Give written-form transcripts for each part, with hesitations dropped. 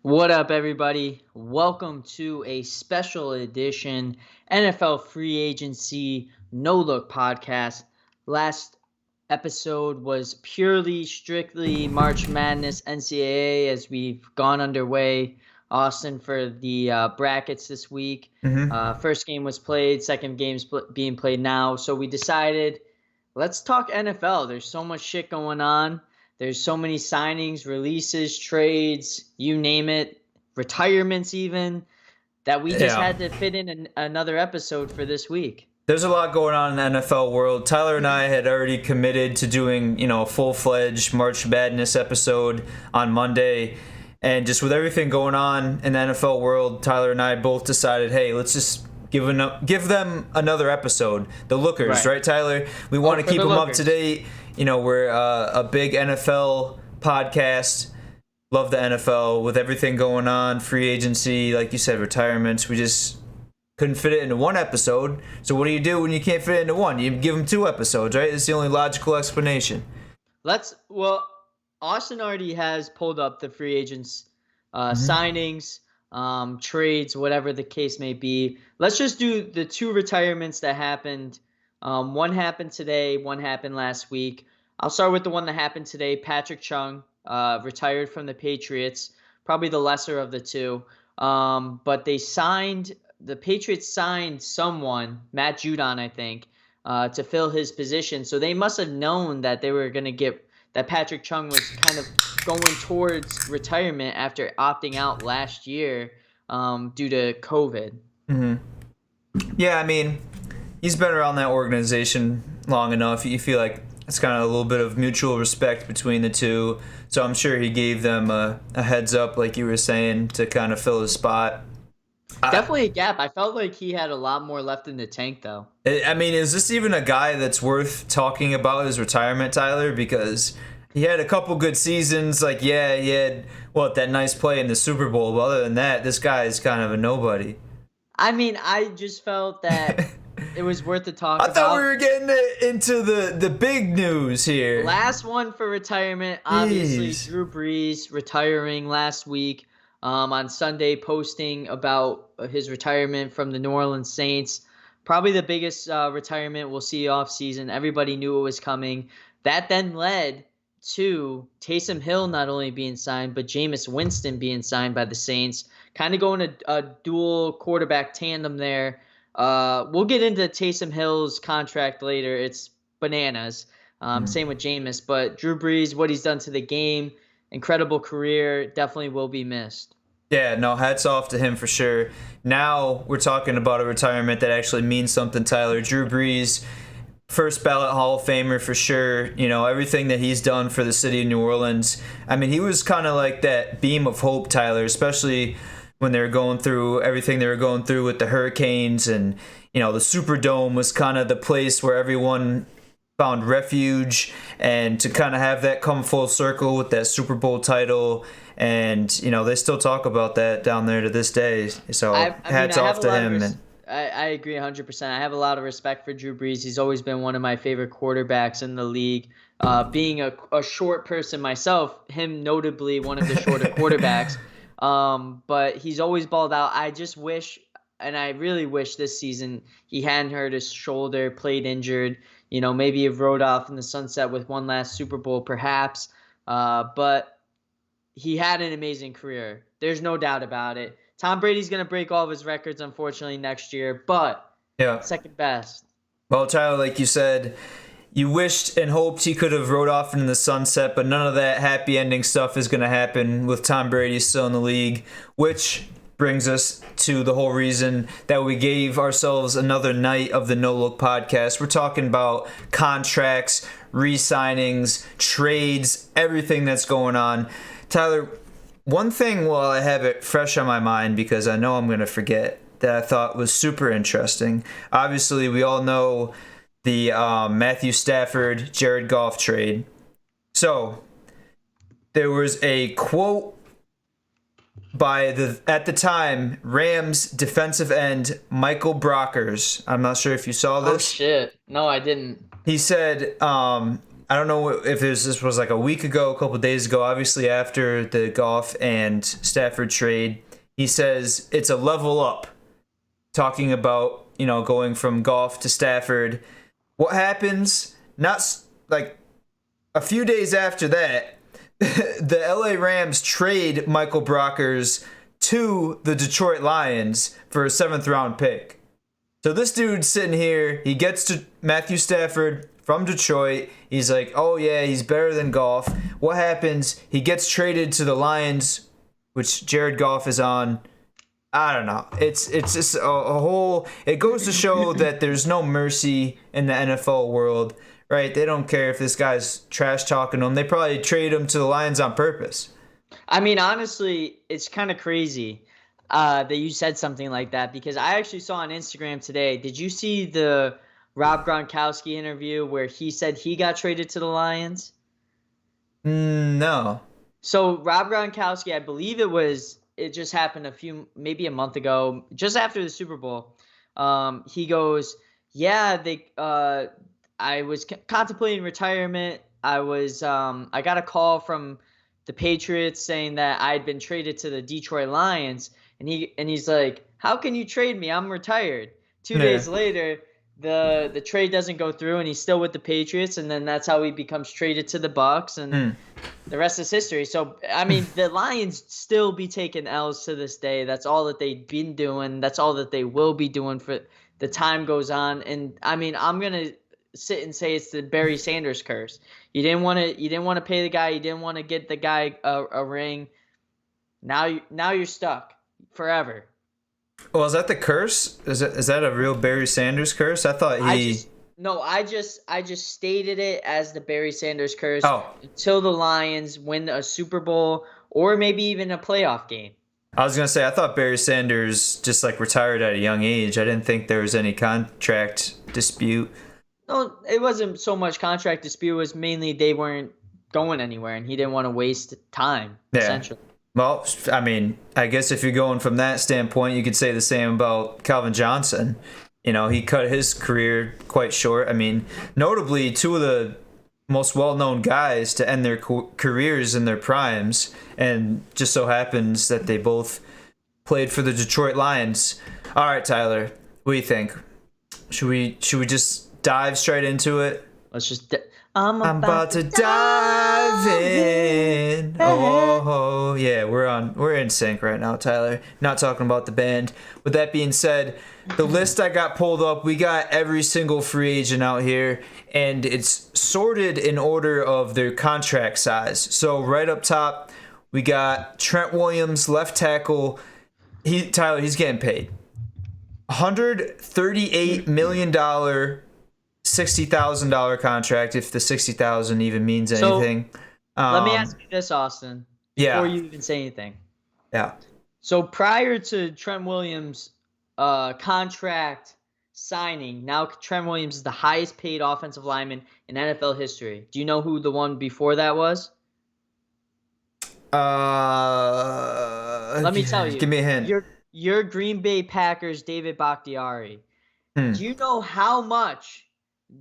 What up, everybody? Welcome to a special edition NFL Free Agency No Look podcast. Last episode was strictly March Madness NCAA as we've gone underway. Austin for the brackets this week. Mm-hmm. First game was played, second game's being played now. So we decided let's talk NFL. There's so much shit going on. There's so many signings, releases, trades, you name it, retirements even, that we just had to fit in another episode for this week. There's a lot going on in the NFL world. Tyler and I had already committed to doing, a full-fledged March Madness episode on Monday. And just with everything going on in the NFL world, Tyler and I both decided, hey, let's just give them another episode. The Lookers, right Tyler? We want to keep them up to date. We're a big NFL podcast. Love the NFL with everything going on, free agency, like you said, retirements. We just couldn't fit it into one episode. So what do you do when you can't fit it into one? You give them two episodes, right? It's the only logical explanation. Austin already has pulled up the free agents, signings, trades, whatever the case may be. Let's just do the two retirements that happened. One happened today, one happened last week. I'll start with the one that happened today. Patrick Chung retired from the Patriots, probably the lesser of the two. But the Patriots signed someone, Matt Judon, I think, to fill his position. So they must have known that they were going to that Patrick Chung was kind of going towards retirement after opting out last year due to COVID. Mm-hmm. Yeah, I mean, he's been around that organization long enough. You feel like it's kind of a little bit of mutual respect between the two. So I'm sure he gave them a heads up, like you were saying, to kind of fill his spot. Definitely a gap. I felt like he had a lot more left in the tank, though. I mean, is this even a guy that's worth talking about his retirement, Tyler? Because he had a couple good seasons. Like, yeah, he had, that nice play in the Super Bowl. But other than that, this guy is kind of a nobody. I mean, I just felt that it was worth the talk about. I thought we were getting into the big news here. Last one for retirement, obviously, Drew Brees retiring last week. On Sunday, posting about his retirement from the New Orleans Saints. Probably the biggest retirement we'll see off season. Everybody knew it was coming. That then led to Taysom Hill not only being signed, but Jameis Winston being signed by the Saints. Kind of going a dual quarterback tandem there. We'll get into Taysom Hill's contract later. It's bananas. Same with Jameis. But Drew Brees, what he's done to the game, incredible career, definitely will be missed. Yeah, no, hats off to him for sure. Now we're talking about a retirement that actually means something, Tyler. Drew Brees, first ballot Hall of Famer for sure. Everything that he's done for the city of New Orleans. I mean, he was kind of like that beam of hope, Tyler, especially when they were going through everything they were going through with the hurricanes. And, the Superdome was kind of the place where everyone found refuge, and to kind of have that come full circle with that Super Bowl title. And, they still talk about that down there to this day. So hats off to him. I agree 100%. I have a lot of respect for Drew Brees. He's always been one of my favorite quarterbacks in the league. Being a short person myself, him notably one of the shorter quarterbacks. But he's always balled out. I just wish, and I really wish this season he hadn't hurt his shoulder, played injured. Maybe he rode off in the sunset with one last Super Bowl perhaps. But he had an amazing career. There's no doubt about it. Tom Brady's going to break all of his records, unfortunately, next year, but second best. Well, Tyler, like you said, you wished and hoped he could have rode off into the sunset, but none of that happy ending stuff is going to happen with Tom Brady still in the league, which brings us to the whole reason that we gave ourselves another night of the No Look podcast. We're talking about contracts, re-signings, trades, everything that's going on. Tyler, one thing while I have it fresh on my mind, because I know I'm going to forget, that I thought was super interesting. Obviously, we all know the Matthew Stafford, Jared Goff trade. So, there was a quote by at the time, Rams defensive end Michael Brockers. I'm not sure if you saw this. Oh, shit. No, I didn't. He said, I don't know if this was like a week ago, a couple days ago, obviously after the Goff and Stafford trade. He says it's a level up, talking about, going from Goff to Stafford. What happens? Not like a few days after that, the LA Rams trade Michael Brockers to the Detroit Lions for a 7th round pick. So this dude's sitting here, he gets to Matthew Stafford from Detroit. He's like, oh yeah, he's better than Goff. What happens? He gets traded to the Lions, which Jared Goff is on. I don't know. It's just a whole. It goes to show that there's no mercy in the NFL world, right? They don't care if this guy's trash talking them. They probably trade him to the Lions on purpose. I mean, honestly, it's kind of crazy that you said something like that, because I actually saw on Instagram today. Did you see the Rob Gronkowski interview where he said he got traded to the Lions? No. So Rob Gronkowski, I believe it just happened maybe a month ago, just after the Super Bowl. He goes, yeah, I was contemplating retirement. I got a call from the Patriots saying that I'd been traded to the Detroit Lions, and he's like, how can you trade me? I'm retired. 2 days later, the trade doesn't go through, and he's still with the Patriots, and then that's how he becomes traded to the Bucs, and the rest is history. So, I mean, the Lions still be taking L's to this day. That's all that they've been doing. That's all that they will be doing for the time goes on. And I mean, I'm gonna sit and say it's the Barry Sanders curse. You didn't want to pay the guy. You didn't want to get the guy a ring. Now you're stuck forever. Well, is that the curse? Is that a real Barry Sanders curse? I thought he. I just stated it as the Barry Sanders curse until the Lions win a Super Bowl or maybe even a playoff game. I was gonna say I thought Barry Sanders just like retired at a young age. I didn't think there was any contract dispute. No, it wasn't so much contract dispute. It was mainly they weren't going anywhere, and he didn't want to waste time. Yeah. Essentially. Well, I mean, I guess if you're going from that standpoint, you could say the same about Calvin Johnson. He cut his career quite short. I mean, notably, two of the most well-known guys to end their careers in their primes, and just so happens that they both played for the Detroit Lions. All right, Tyler, what do you think? Should we just dive straight into it? Let's just. I'm about to dive in. Oh, yeah, we're in sync right now, Tyler. Not talking about the band. With that being said, the list I got pulled up, we got every single free agent out here, and it's sorted in order of their contract size. So right up top, we got Trent Williams, left tackle. Tyler, he's getting paid $138 million. $60,000 contract, if the $60,000 even means anything. Let me ask you this, Austin, before you even say anything. Yeah. So prior to Trent Williams' contract signing, now Trent Williams is the highest paid offensive lineman in NFL history. Do you know who the one before that was? Let me tell you. Give me a hint. Your Green Bay Packers, David Bakhtiari. Do you know how much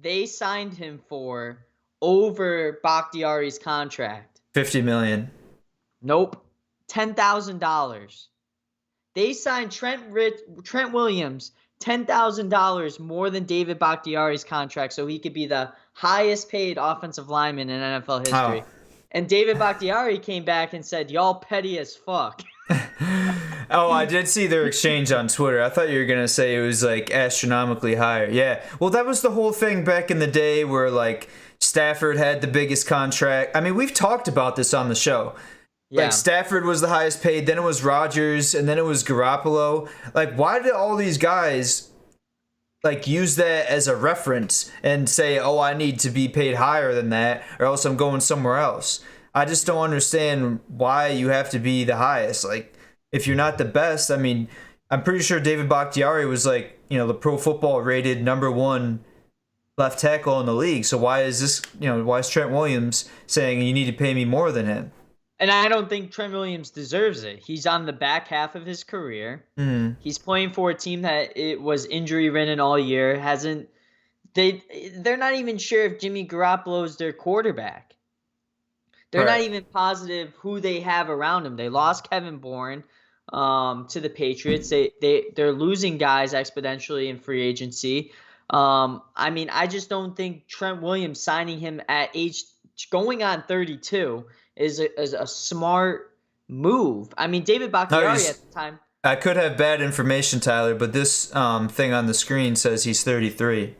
they signed him for over Bakhtiari's contract? $50 million. Nope. $10,000. They signed Trent Williams $10,000 more than David Bakhtiari's contract, so he could be the highest paid offensive lineman in NFL history. Oh. And David Bakhtiari came back and said, y'all petty as fuck. Oh, I did see their exchange on Twitter. I thought you were going to say it was like astronomically higher. Yeah. Well, that was the whole thing back in the day where like Stafford had the biggest contract. I mean, we've talked about this on the show. Yeah. Like Stafford was the highest paid, then it was Rodgers, and then it was Garoppolo. Like, why did all these guys like use that as a reference and say, oh, I need to be paid higher than that or else I'm going somewhere else? I just don't understand why you have to be the highest. Like, if you're not the best, I mean, I'm pretty sure David Bakhtiari was like, the Pro Football rated #1 left tackle in the league. So why is Trent Williams saying you need to pay me more than him? And I don't think Trent Williams deserves it. He's on the back half of his career. He's playing for a team that it was injury-ridden all year, hasn't they're not even sure if Jimmy Garoppolo is their quarterback. They're not Right. even positive who they have around him. They lost Kevin Bourne to the Patriots. They're losing guys exponentially in free agency. I mean, I just don't think Trent Williams signing him at age going on 32 is a smart move. I mean, David No, Bakhtiari he's. at the time, I could have bad information, Tyler, but this thing on the screen says he's 33.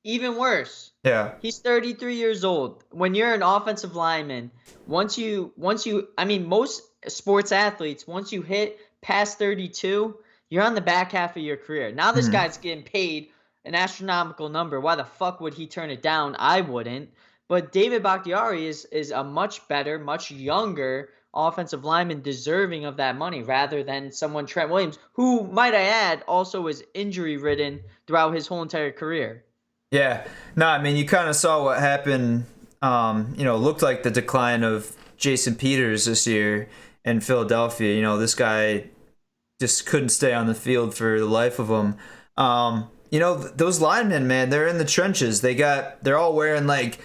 even worse. Yeah. He's 33 years old. When you're an offensive lineman, I mean, most sports athletes, once you hit past 32, you're on the back half of your career. Now this Mhm. guy's getting paid an astronomical number. Why the fuck would he turn it down? I wouldn't. But David Bakhtiari is a much better, much younger offensive lineman deserving of that money rather than someone Trent Williams, who, might I add, also was injury ridden throughout his whole entire career. Yeah. No, I mean, you kind of saw what happened. Looked like the decline of Jason Peters this year in Philadelphia. This guy just couldn't stay on the field for the life of him. Those linemen, man, they're in the trenches. They're all wearing like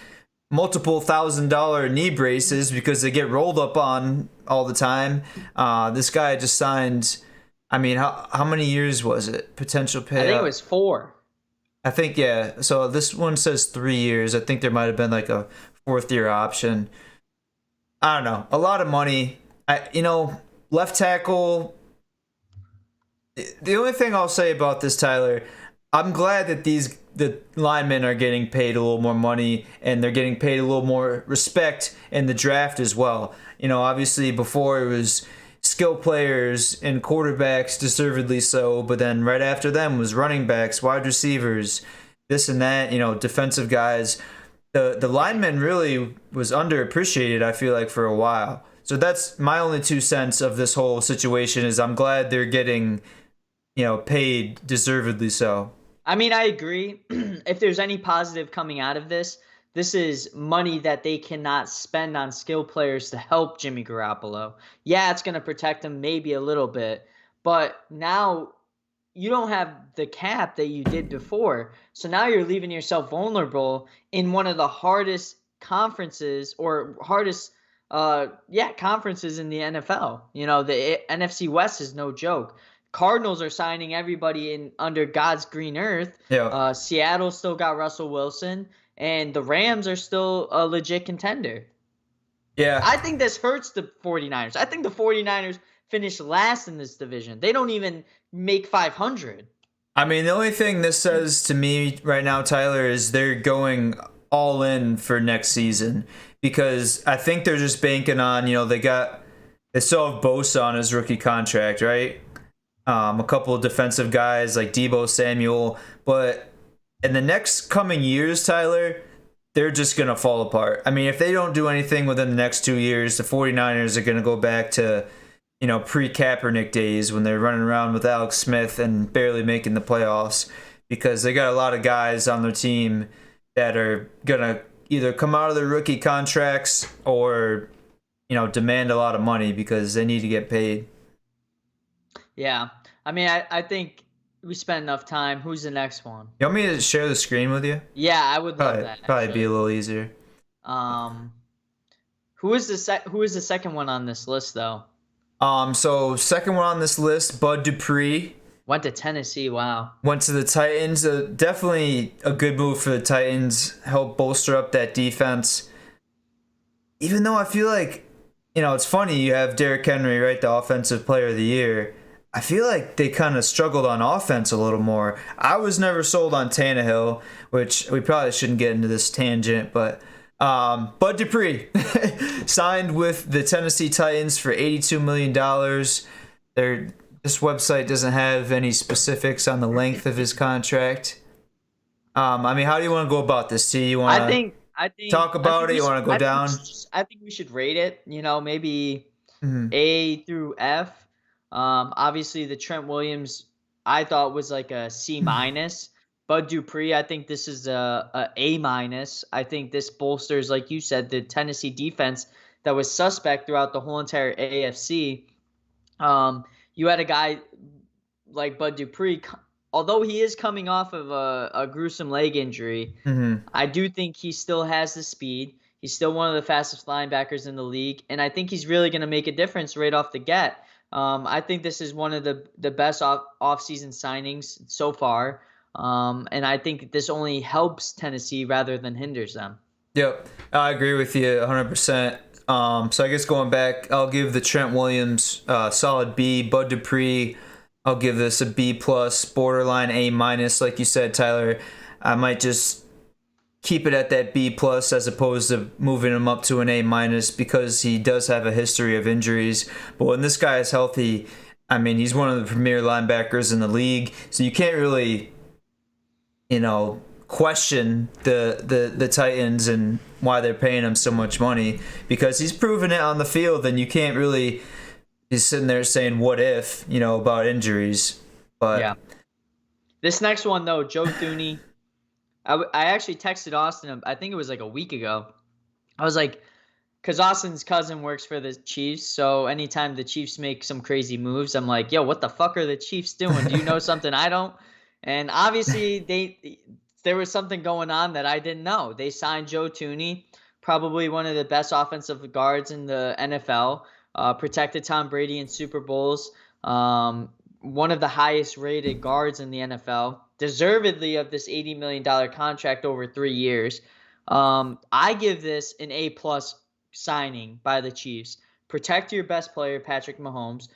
multiple $1,000 knee braces because they get rolled up on all the time. This guy just signed. I mean, how many years was it? Potential payout. I think it was 4. I think, yeah. So this one says 3 years. I think there might have been like a fourth year option. I don't know. A lot of money. Left tackle. The only thing I'll say about this, Tyler, I'm glad that the linemen are getting paid a little more money and they're getting paid a little more respect in the draft as well. Obviously before it was skill players and quarterbacks, deservedly so, but then right after them was running backs, wide receivers, this and that, defensive guys. The lineman really was underappreciated, I feel like, for a while. So that's my only 2 cents of this whole situation is I'm glad they're getting, paid deservedly so. I mean, I agree. If there's any positive coming out of this, this is money that they cannot spend on skill players to help Jimmy Garoppolo. Yeah, it's going to protect him maybe a little bit, but now you don't have the cap that you did before. So now you're leaving yourself vulnerable in one of the hardest conferences or hardest conferences in the NFL. The NFC West is no joke. Cardinals are signing everybody in under God's green earth. Yeah. Seattle still got Russell Wilson, and the Rams are still a legit contender. Yeah. I think this hurts the 49ers. I think the 49ers finish last in this division. They don't even make 500. I mean, the only thing this says to me right now, Tyler, is they're going all in for next season because I think they're just banking on, they still have Bosa on his rookie contract, right? A couple of defensive guys like Deebo Samuel, but in the next coming years, Tyler, they're just going to fall apart. I mean, if they don't do anything within the next 2 years, the 49ers are going to go back to, pre-Kaepernick days when they're running around with Alex Smith and barely making the playoffs because they got a lot of guys on their team that are going to either come out of their rookie contracts or, demand a lot of money because they need to get paid. Yeah. I mean, I think we spent enough time. Who's the next one? You want me to share the screen with you? Yeah, I would love that. Probably Actually. be a little easier. Who is the second one on this list though? So second one on this list, Bud Dupree. Went to Tennessee. Wow. Went to the Titans. Definitely a good move for the Titans. Help bolster up that defense. Even though I feel like, it's funny you have Derrick Henry, right, the offensive player of the year. I feel like they kind of struggled on offense a little more. I was never sold on Tannehill, which we probably shouldn't get into this tangent, but Bud Dupree signed with the Tennessee Titans for $82 million. This website doesn't have any specifics on the length of his contract. I mean, how do you want to go about this? T, you want to talk about it? You want to go down? I think we should rate it. Maybe Mm-hmm. A through F. Obviously, the Trent Williams I thought was like a C minus. Bud Dupree, I think this is a minus. I think this bolsters, like you said, the Tennessee defense that was suspect throughout the whole entire AFC. You had a guy like Bud Dupree although he is coming off of a gruesome leg injury, I do think he still has the speed. He's still one of the fastest linebackers in the league, and I think he's really going to make a difference right off the get. I think this is one of the best off-season signings so far, and I think this only helps Tennessee rather than hinders them. Yep, I agree with you 100%. So I guess going back, I'll give the Trent Williams solid B. Bud Dupree, I'll give this a B plus, borderline A minus. Like you said, Tyler, I might just keep it at that B plus as opposed to moving him up to an A minus because he does have a history of injuries. But when this guy is healthy, I mean, he's one of the premier linebackers in the league, so you can't really, question the Titans and why they're paying him so much money because he's proven it on the field, and you can't really be sitting there saying what if, about injuries. But yeah. This next one though, Joe Thuney, I actually texted Austin, I think it was like a week ago. I was like, because Austin's cousin works for the Chiefs, so anytime the Chiefs make some crazy moves, I'm like, yo, what the fuck are the Chiefs doing? Do you know something I don't? And obviously there was something going on that I didn't know. They signed Joe Thuney, probably one of the best offensive guards in the NFL, protected Tom Brady in Super Bowls, one of the highest rated guards in the NFL, deservedly of this $80 million contract over 3 years. I give this an A+ signing by the Chiefs. Protect your best player, Patrick Mahomes.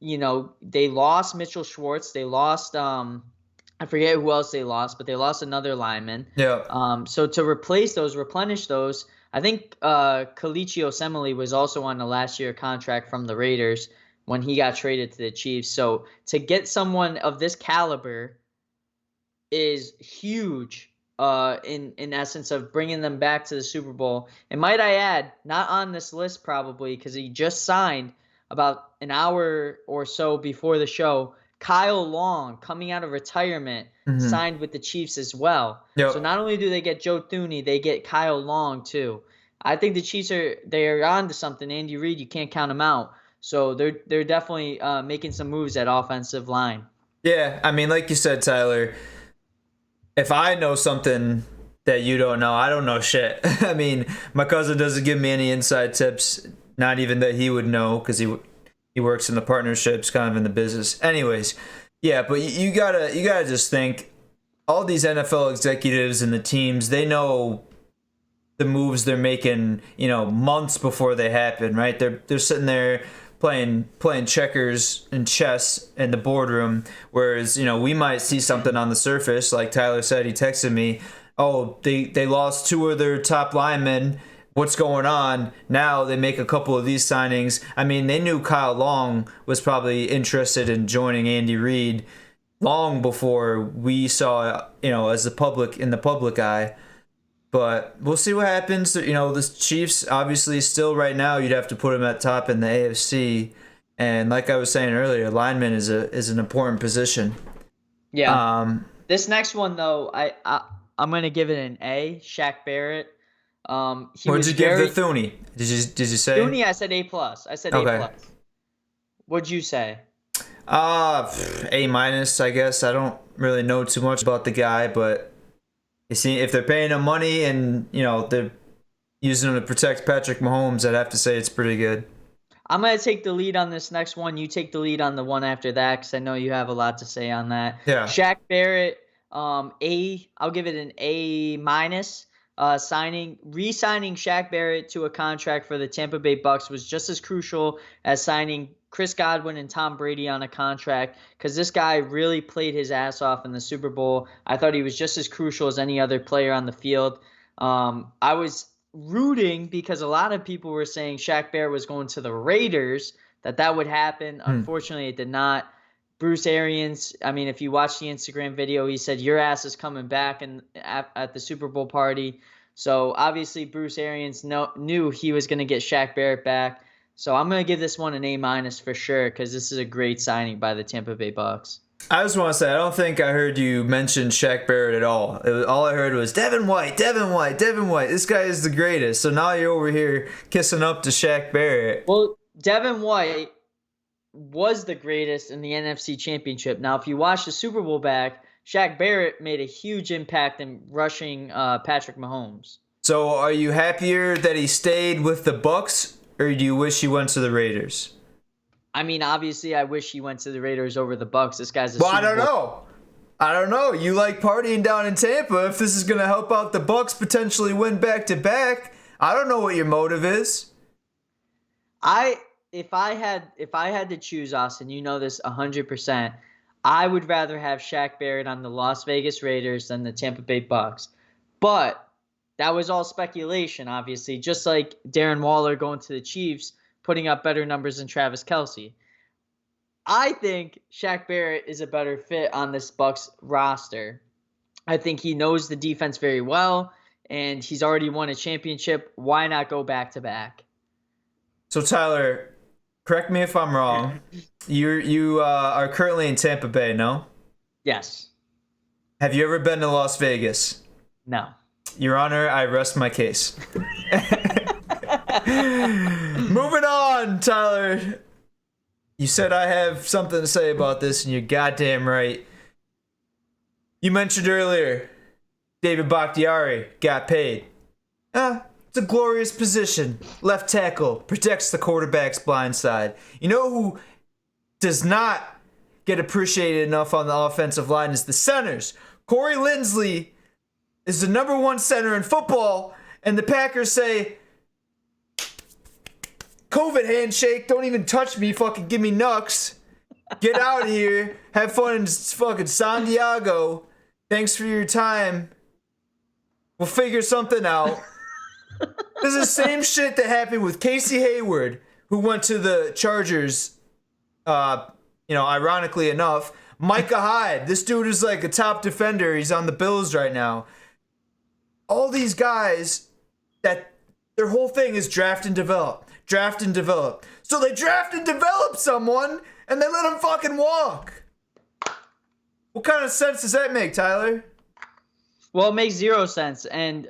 They lost Mitchell Schwartz. They lost I forget who else they lost, but they lost another lineman. Yeah. So to replenish those, I think Kalichi Osemele was also on the last year contract from the Raiders when he got traded to the Chiefs. So to get someone of this caliber is huge in essence of bringing them back to the Super Bowl. And might I add, not on this list probably because he just signed about an hour or so before the show, Kyle Long, coming out of retirement, signed with the Chiefs as well. Yep. So not only do they get Joe Thuney, they get Kyle Long too. I think the Chiefs are on to something. Andy Reid, you can't count them out. So they're definitely making some moves at offensive line. Yeah, I mean, like you said, Tyler, if I know something that you don't know, I don't know shit. I mean, my cousin doesn't give me any inside tips, not even that he would know because he works in the partnerships, kind of in the business. Anyways, yeah, but you gotta just think, all these NFL executives and the teams, they know the moves they're making, months before they happen, right? They're sitting there playing checkers and chess in the boardroom, whereas we might see something on the surface, like Tyler said. He texted me, oh, they lost 2 of their top linemen. What's going on? Now they make a couple of these signings. I mean, they knew Kyle Long was probably interested in joining Andy Reid long before we saw, as the public eye. But we'll see what happens. The Chiefs, obviously, still right now, you'd have to put them at top in the AFC. And like I was saying earlier, lineman is an important position. Yeah. This next one, though, I'm going to give it an A. Shaq Barrett. What did you give the Thuney? Did you say? Thuney, I said A+. I said okay. A+. What'd you say? A-, I guess. I don't really know too much about the guy, but you see, if they're paying him money and they're using him to protect Patrick Mahomes, I'd have to say it's pretty good. I'm gonna take the lead on this next one. You take the lead on the one after that, because I know you have a lot to say on that. Yeah. Shaq Barrett, A. I'll give it an A-. Re-signing Shaq Barrett to a contract for the Tampa Bay Bucks was just as crucial as signing Chris Godwin and Tom Brady on a contract, because this guy really played his ass off in the Super Bowl. I thought he was just as crucial as any other player on the field. I was rooting because a lot of people were saying Shaq Barrett was going to the Raiders, that would happen. Unfortunately, it did not. Bruce Arians, I mean, if you watch the Instagram video, he said, your ass is coming back at the Super Bowl party. So obviously Bruce Arians knew he was going to get Shaq Barrett back. So I'm going to give this one an A- for sure, because this is a great signing by the Tampa Bay Bucks. I just want to say, I don't think I heard you mention Shaq Barrett at all. All I heard was Devin White. This guy is the greatest. So now you're over here kissing up to Shaq Barrett. Well, Devin White was the greatest in the NFC Championship. Now, if you watch the Super Bowl back, Shaq Barrett made a huge impact in rushing Patrick Mahomes. So are you happier that he stayed with the Bucks, or do you wish he went to the Raiders? I mean, obviously, I wish he went to the Raiders over the Bucks. This guy's a Well, Super I don't Bowl. know. I don't know. You like partying down in Tampa. If this is going to help out the Bucks potentially win back to back, I don't know what your motive is. If I had to choose, Austin, you know this 100%. I would rather have Shaq Barrett on the Las Vegas Raiders than the Tampa Bay Bucks. But that was all speculation, obviously. Just like Darren Waller going to the Chiefs, putting up better numbers than Travis Kelce. I think Shaq Barrett is a better fit on this Bucks roster. I think he knows the defense very well, and he's already won a championship. Why not go back to back? So Tyler, correct me if I'm wrong. You are currently in Tampa Bay, no? Yes. Have you ever been to Las Vegas? No. Your Honor, I rest my case. Moving on, Tyler. You said I have something to say about this, and you're goddamn right. You mentioned earlier, David Bakhtiari got paid. It's a glorious position. Left tackle, protects the quarterback's blind side. You know who does not get appreciated enough on the offensive line is the centers. Corey Linsley is the number one center in football, and the Packers say, COVID handshake, don't even touch me, fucking give me knucks. Get out of here. Have fun in fucking San Diego. Thanks for your time. We'll figure something out. This is the same shit that happened with Casey Hayward, who went to the Chargers, ironically enough. Micah Hyde, this dude is like a top defender. He's on the Bills right now. All these guys that their whole thing is draft and develop. Draft and develop. So they draft and develop someone, and they let him fucking walk. What kind of sense does that make, Tyler? Well, it makes zero sense. And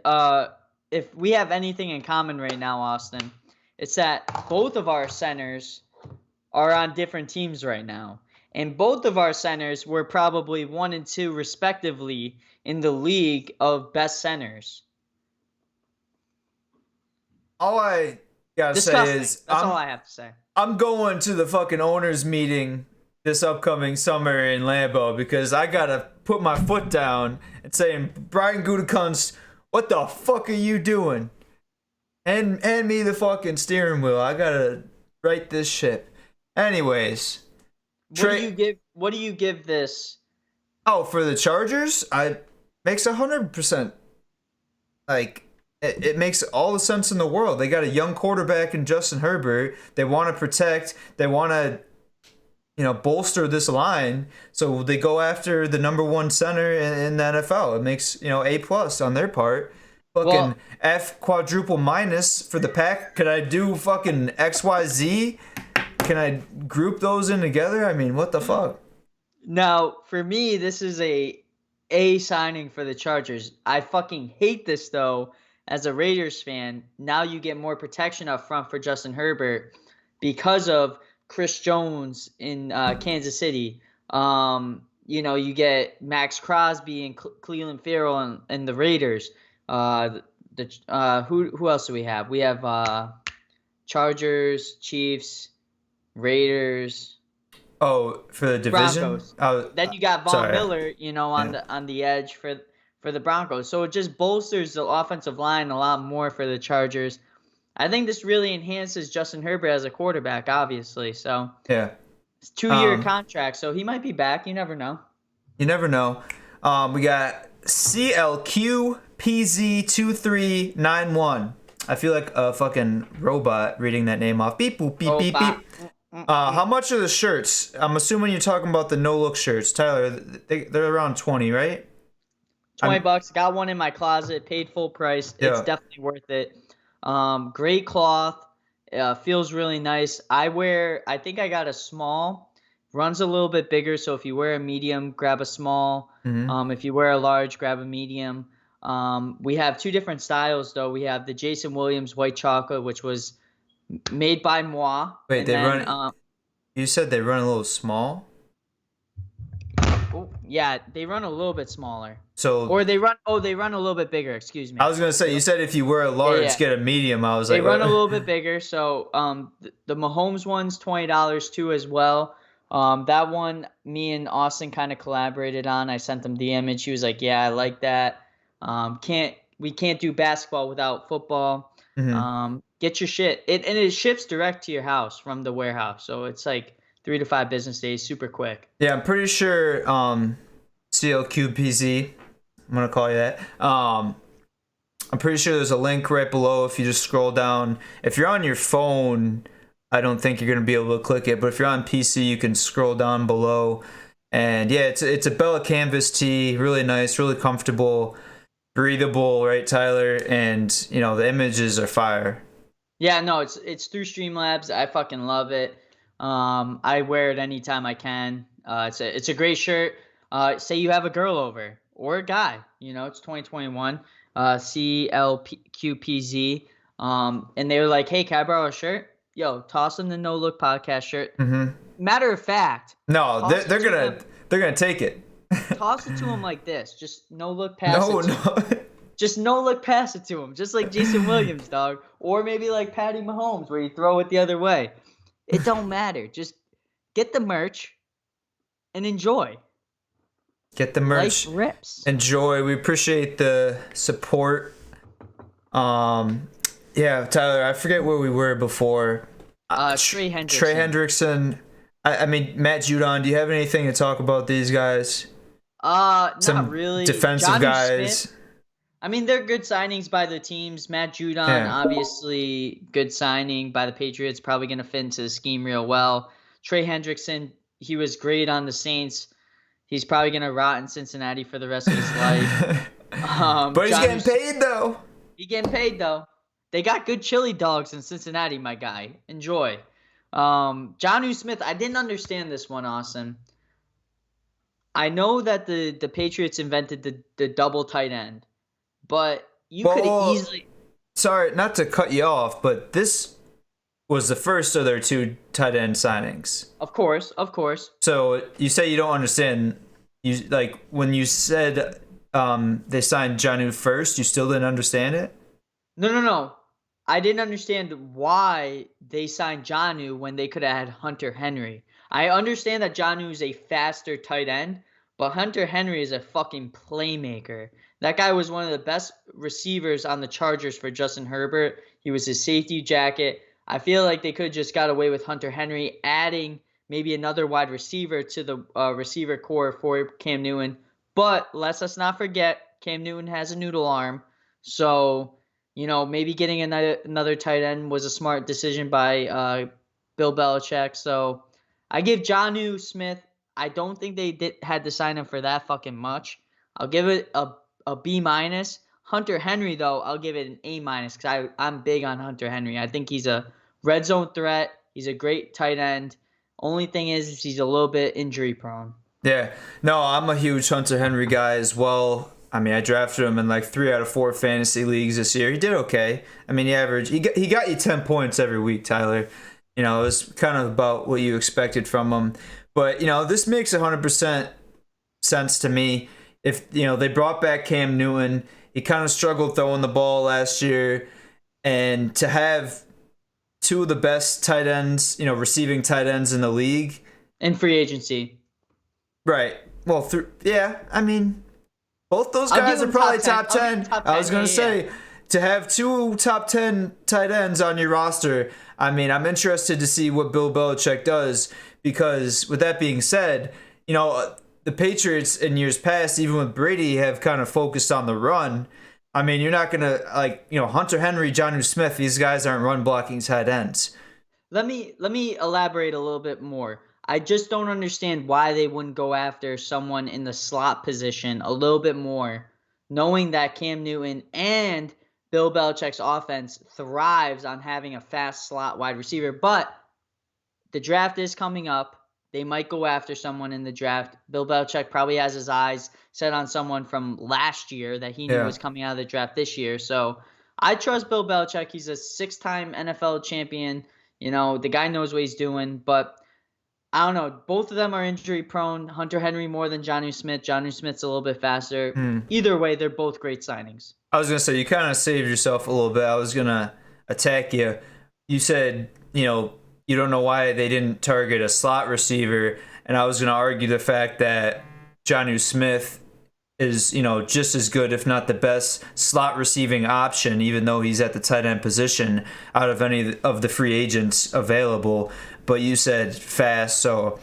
if we have anything in common right now, Austin, it's that both of our centers are on different teams right now. And both of our centers were probably 1 and 2, respectively, in the league of best centers. All I gotta Disgusting. say is That's all I have to say. I'm going to the fucking owners meeting this upcoming summer in Lambeau because I gotta put my foot down and saying, Brian Gutekunst, what the fuck are you doing? And hand me the fucking steering wheel. I gotta right this ship. Anyways, What do you give this? Oh, for the Chargers, I makes 100%. Like it makes all the sense in the world. They got a young quarterback in Justin Herbert. They want to protect. They want to, bolster this line. So they go after the number one center in the NFL. It makes A+ on their part. Fucking F quadruple minus for the Pack. Could I do fucking XYZ? Can I group those in together? I mean, what the fuck? Now, for me, this is a signing for the Chargers. I fucking hate this, though, as a Raiders fan. Now you get more protection up front for Justin Herbert because of Chris Jones in Kansas City. You get Max Crosby and Cleveland Farrell and the Raiders. Who else do we have? We have Chargers, Chiefs, Raiders. Oh, for the division. Broncos. Oh, Then you got Von Miller, on the edge for the Broncos. So it just bolsters the offensive line a lot more for the Chargers. I think this really enhances Justin Herbert as a quarterback, obviously. So yeah, it's 2-year contract, so he might be back. You never know. You never know. We got CLQPZ2391. I feel like a fucking robot reading that name off. Beep boop beep beep beep. How much are the shirts? I'm assuming you're talking about the no-look shirts. Tyler, they're around 20, right? $20. Got one in my closet. Paid full price. It's definitely worth it. Great cloth. Feels really nice. I think I got a small. Runs a little bit bigger, so if you wear a medium, grab a small. Mm-hmm. If you wear a large, grab a medium. We have 2 different styles, though. We have the Jason Williams white chocolate, which was made by moi. Wait, You said they run a little small. Oh, yeah, they run a little bit smaller. So Or they run a little bit bigger, excuse me. I was gonna say, you said if you were a large, yeah. get a medium. I was They like, run a what? little bit bigger. So the Mahomes one's $20 too as well. That one me and Austin kind of collaborated on. I sent him the image. He was like, "Yeah, I like that." We can't do basketball without football. Mhm. Get your shit. It ships direct to your house from the warehouse. So it's like 3 to 5 business days, super quick. Yeah, I'm pretty sure CLQPZ, I'm gonna call you that. I'm pretty sure there's a link right below if you just scroll down. If you're on your phone, I don't think you're gonna be able to click it, but if you're on PC, you can scroll down below. And yeah, it's a Bella Canvas tee, really nice, really comfortable, breathable, right, Tyler? And you know the images are fire. Yeah, no, it's through Streamlabs. I fucking love it. I wear it anytime I can. It's a great shirt. Say you have a girl over or a guy. You know, it's 2021. CLQPZ. And they were like, "Hey, can I borrow a shirt?" Yo, toss them the No Look Podcast shirt. Matter of fact, No, toss they're it to gonna them. they're gonna take it. Toss it to them like this. Just no look past No, it. no. Just no look pass it to him, just like Jason Williams, dog. Or maybe like Patty Mahomes, where you throw it the other way. It don't matter. Just get the merch and enjoy. Get the Life merch. rips. Enjoy. We appreciate the support. Yeah, Tyler, I forget where we were before. Trey Hendrickson. Trey Hendrickson. I mean, Matt Judon. Do you have anything to talk about these guys? Not really. Defensive Jonnu guys. Smith, I mean, they're good signings by the teams. Matt Judon, Yeah. obviously, good signing by the Patriots. Probably going to fit into the scheme real well. Trey Hendrickson, he was great on the Saints. He's probably going to rot in Cincinnati for the rest of his life. But he's getting paid, though. He getting paid, though. They got good chili dogs in Cincinnati, my guy. Enjoy. Jonnu Smith, I didn't understand this one, Austin. I know that the Patriots invented the double tight end. But you could have easily. Sorry, not to cut you off, but this was the first of their 2 tight end signings. Of course. So you say you don't understand. You like when you said they signed Jonnu first. You still didn't understand it. No. I didn't understand why they signed Jonnu when they could have had Hunter Henry. I understand that Jonnu is a faster tight end, but Hunter Henry is a fucking playmaker. That guy was one of the best receivers on the Chargers for Justin Herbert. He was his safety jacket. I feel like they could have just got away with Hunter Henry, adding maybe another wide receiver to the receiver core for Cam Newton. But let's us not forget, Cam Newton has a noodle arm. So, you know, maybe getting another tight end was a smart decision by Bill Belichick. So I give Jonnu Smith, I don't think they had to sign him for that fucking much. I'll give it a B minus. Hunter Henry, though, I'll give it an A minus because I'm big on Hunter Henry. I think he's a red zone threat. He's a great tight end. Only thing is he's a little bit injury prone. Yeah. No, I'm a huge Hunter Henry guy as well. I mean, I drafted him in like 3 out of 4 fantasy leagues this year. He did okay. I mean, he got you 10 points every week, Tyler. You know, it was kind of about what you expected from him. But, you know, this makes 100% sense to me. If, you know, they brought back Cam Newton, he kind of struggled throwing the ball last year. And to have 2 of the best tight ends, you know, receiving tight ends in the league. And free agency. Right. Well, yeah, I mean, both those guys are probably top 10. I was going to say, to have 2 top 10 tight ends on your roster, I mean, I'm interested to see what Bill Belichick does. Because with that being said, you know, the Patriots in years past, even with Brady, have kind of focused on the run. I mean, you're not going to, like, you know, Hunter Henry, Jonnu Smith, these guys aren't run blocking tight ends. Let me elaborate a little bit more. I just don't understand why they wouldn't go after someone in the slot position a little bit more, knowing that Cam Newton and Bill Belichick's offense thrives on having a fast slot wide receiver. But the draft is coming up. They might go after someone in the draft. Bill Belichick probably has his eyes set on someone from last year that he knew was coming out of the draft this year. So I trust Bill Belichick. He's a 6-time NFL champion. You know, the guy knows what he's doing. But I don't know. Both of them are injury prone. Hunter Henry more than Jonnu Smith. Jonnu Smith's a little bit faster. Either way, they're both great signings. I was gonna say you kind of saved yourself a little bit. I was gonna attack you. You said you don't know why they didn't target a slot receiver, and I was gonna argue the fact that Jonnu Smith is just as good, if not the best, slot receiving option, even though he's at the tight end position out of any of the free agents available. But you said fast, so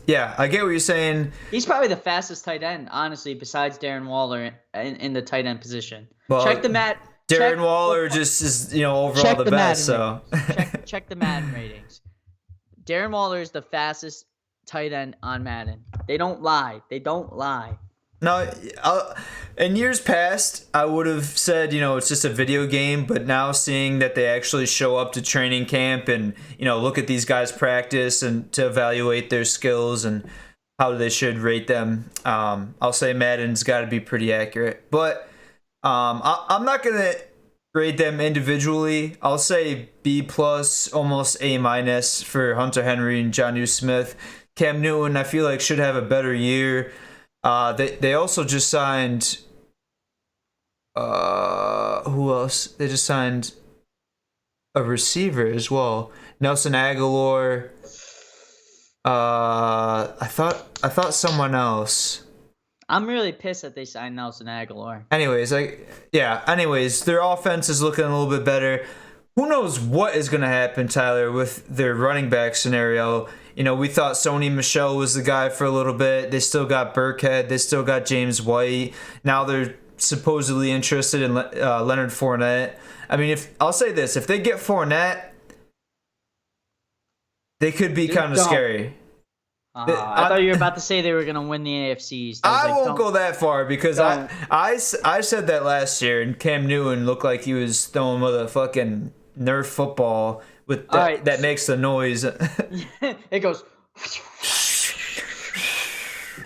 yeah, I get what you're saying. He's probably the fastest tight end, honestly, besides Darren Waller in the tight end position. Well, check the Matt. Darren Waller just is overall the best. So check the Madden ratings. Darren Waller is the fastest tight end on Madden. They don't lie. They don't lie. No, in years past, I would have said, it's just a video game. But now seeing that they actually show up to training camp and, look at these guys practice and to evaluate their skills and how they should rate them, I'll say Madden's got to be pretty accurate. But I'm not going to rate them individually. I'll say B+, almost A- for Hunter Henry and Jonnu Smith. Cam Newton, I feel like, should have a better year. They also just signed who else? They just signed a receiver as well. Nelson Aguilar. I thought someone else. I'm really pissed that they signed Nelson Aguilar. Anyways, their offense is looking a little bit better. Who knows what is going to happen, Tyler, with their running back scenario? We thought Sony Michel was the guy for a little bit. They still got Burkhead. They still got James White. Now they're supposedly interested in Leonard Fournette. I mean, I'll say this: if they get Fournette, they could be kind of scary. I thought you were about to say they were going to win the AFC East. I won't go that far because I said that last year, and Cam Newton looked like he was throwing with a fucking Nerf football with that makes the noise. It goes.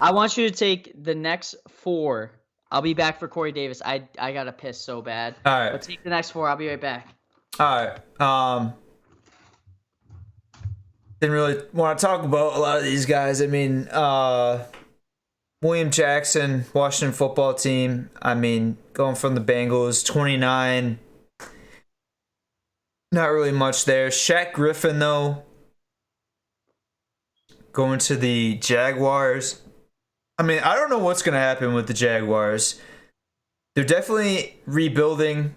I want you to take the next 4. I'll be back for Corey Davis. I gotta piss so bad. All right. But take the next 4. I'll be right back. All right. Didn't really want to talk about a lot of these guys. I mean, William Jackson, Washington football team. I mean, going from the Bengals, 29. Not really much there. Shaq Griffin, though, going to the Jaguars. I mean, I don't know what's going to happen with the Jaguars. They're definitely rebuilding.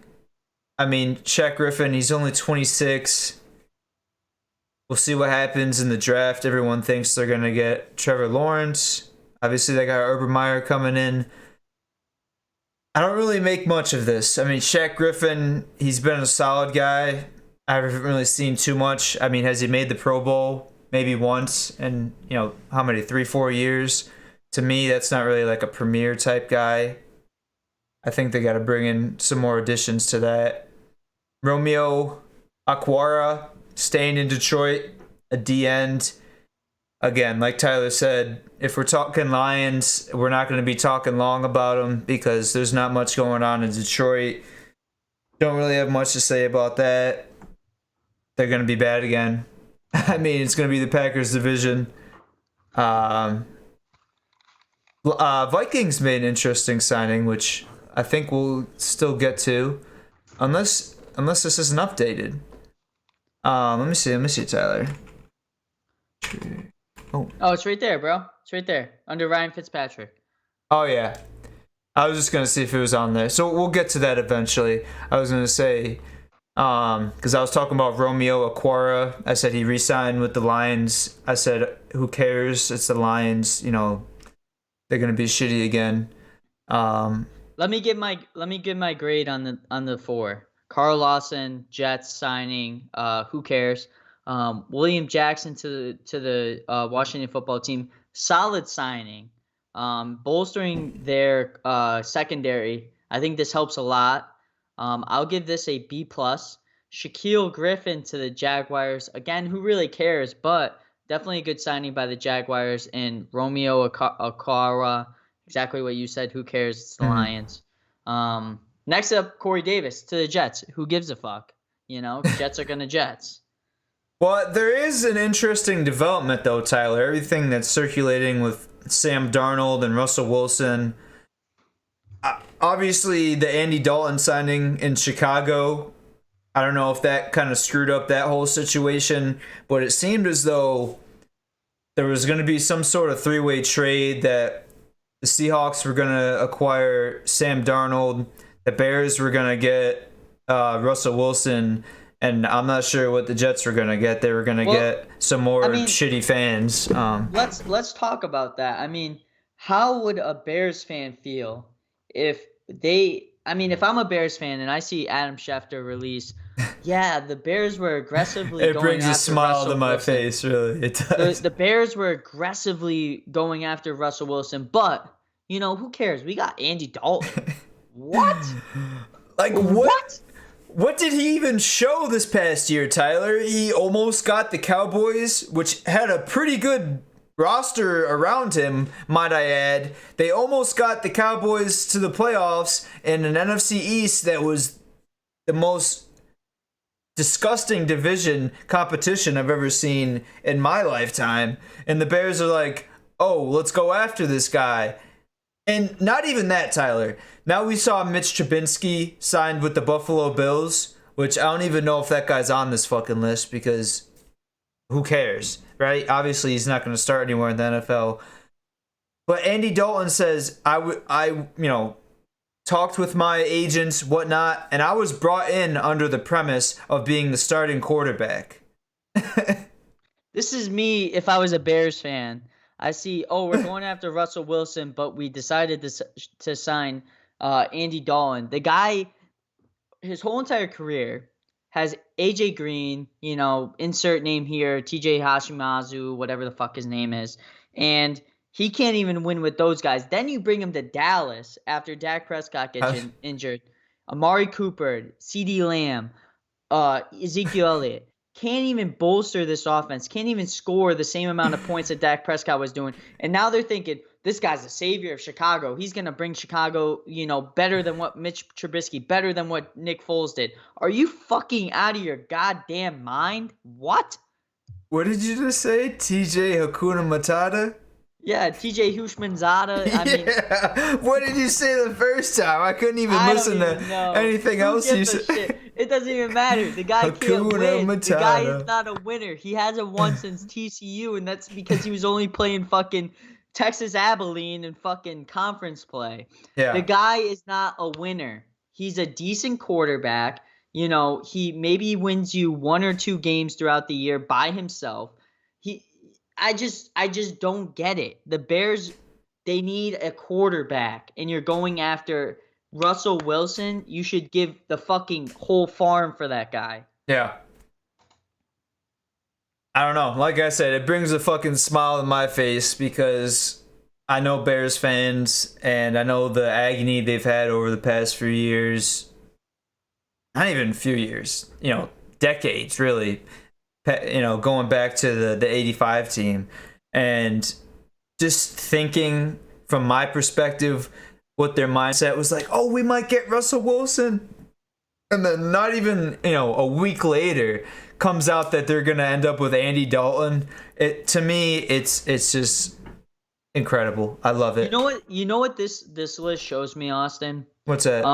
I mean, Shaq Griffin, he's only 26. We'll see what happens in the draft. Everyone thinks they're going to get Trevor Lawrence. Obviously, they got Urban Meyer coming in. I don't really make much of this. I mean, Shaq Griffin, he's been a solid guy. I haven't really seen too much. I mean, has he made the Pro Bowl? Maybe once. And, how many? 3-4 years? To me, that's not really like a premier type guy. I think they got to bring in some more additions to that. Romeo Aquara, staying in Detroit, a D-end. Again, like Tyler said, if we're talking Lions, we're not going to be talking long about them because there's not much going on in Detroit. Don't really have much to say about that. They're going to be bad again. I mean, it's going to be the Packers division. Vikings made an interesting signing, which I think we'll still get to, unless this isn't updated. Let me see, Tyler. Oh, it's right there, bro. It's right there under Ryan Fitzpatrick. Oh yeah, I was just gonna see if it was on there. So we'll get to that eventually. I was gonna say, because I was talking about Romeo Aquara. I said he re-signed with the Lions. I said, who cares? It's the Lions. They're gonna be shitty again. Let me give my grade on the 4. Carl Lawson, Jets signing. Who cares? William Jackson to the Washington football team. Solid signing. Bolstering their secondary. I think this helps a lot. I'll give this a B+. Shaquille Griffin to the Jaguars. Again, who really cares? But definitely a good signing by the Jaguars. And Romeo Aquara. Exactly what you said. Who cares? It's the Lions. Next up, Corey Davis to the Jets. Who gives a fuck? Jets are gonna Jets. Well, there is an interesting development though, Tyler. Everything that's circulating with Sam Darnold and Russell Wilson. Obviously, the Andy Dalton signing in Chicago, I don't know if that kind of screwed up that whole situation, but it seemed as though there was going to be some sort of three-way trade that the Seahawks were going to acquire Sam Darnold, the Bears were going to get Russell Wilson, and I'm not sure what the Jets were going to get. They were going to get some more shitty fans. Let's talk about that. I mean, how would a Bears fan feel if if I'm a Bears fan and I see Adam Schefter release, yeah, the Bears were aggressively it going brings after a smile Russell to my Wilson. face, really. It does. The Bears were aggressively going after Russell Wilson, but, who cares? We got Andy Dalton. What? Like, what? What did he even show this past year, Tyler? He almost got the Cowboys, which had a pretty good roster around him, might I add. They almost got the Cowboys to the playoffs in an NFC East that was the most disgusting division competition I've ever seen in my lifetime. And the Bears are like, oh, let's go after this guy. And not even that, Tyler. Now we saw Mitch Trubisky signed with the Buffalo Bills, which I don't even know if that guy's on this fucking list because who cares, right? Obviously, he's not going to start anywhere in the NFL. But Andy Dalton says, I talked with my agents, whatnot, and I was brought in under the premise of being the starting quarterback. This is me if I was a Bears fan. I see, we're going after Russell Wilson, but we decided to sign Andy Dalton. The guy, his whole entire career, has AJ Green, insert name here, TJ Hashimazu, whatever the fuck his name is. And he can't even win with those guys. Then you bring him to Dallas after Dak Prescott gets injured. Amari Cooper, CeeDee Lamb, Ezekiel Elliott. Can't even bolster this offense. Can't even score the same amount of points that Dak Prescott was doing. And now they're thinking, this guy's the savior of Chicago. He's going to bring Chicago, better than what Mitch Trubisky, better than what Nick Foles did. Are you fucking out of your goddamn mind? What? What did you just say? TJ Hakuna Matata? Yeah, TJ Hushmanzada. What did you say the first time? I couldn't even listen to anything else you said. It doesn't even matter. The guy can't win. The guy is not a winner. He hasn't won since TCU, and that's because he was only playing fucking Texas Abilene and fucking conference play. Yeah. The guy is not a winner. He's a decent quarterback. He maybe wins you 1 or 2 games throughout the year by himself. I just don't get it. The Bears, they need a quarterback, and you're going after Russell Wilson. You should give the fucking whole farm for that guy. Yeah. I don't know. Like I said, it brings a fucking smile to my face because I know Bears fans and I know the agony they've had over the past few years. Not even a few years, decades, really. Going back to the 85 team and just thinking from my perspective what their mindset was like, oh, we might get Russell Wilson. And then not even, a week later comes out that they're going to end up with Andy Dalton. To me, it's just incredible. I love it. You know what this list shows me, Austin? What's that?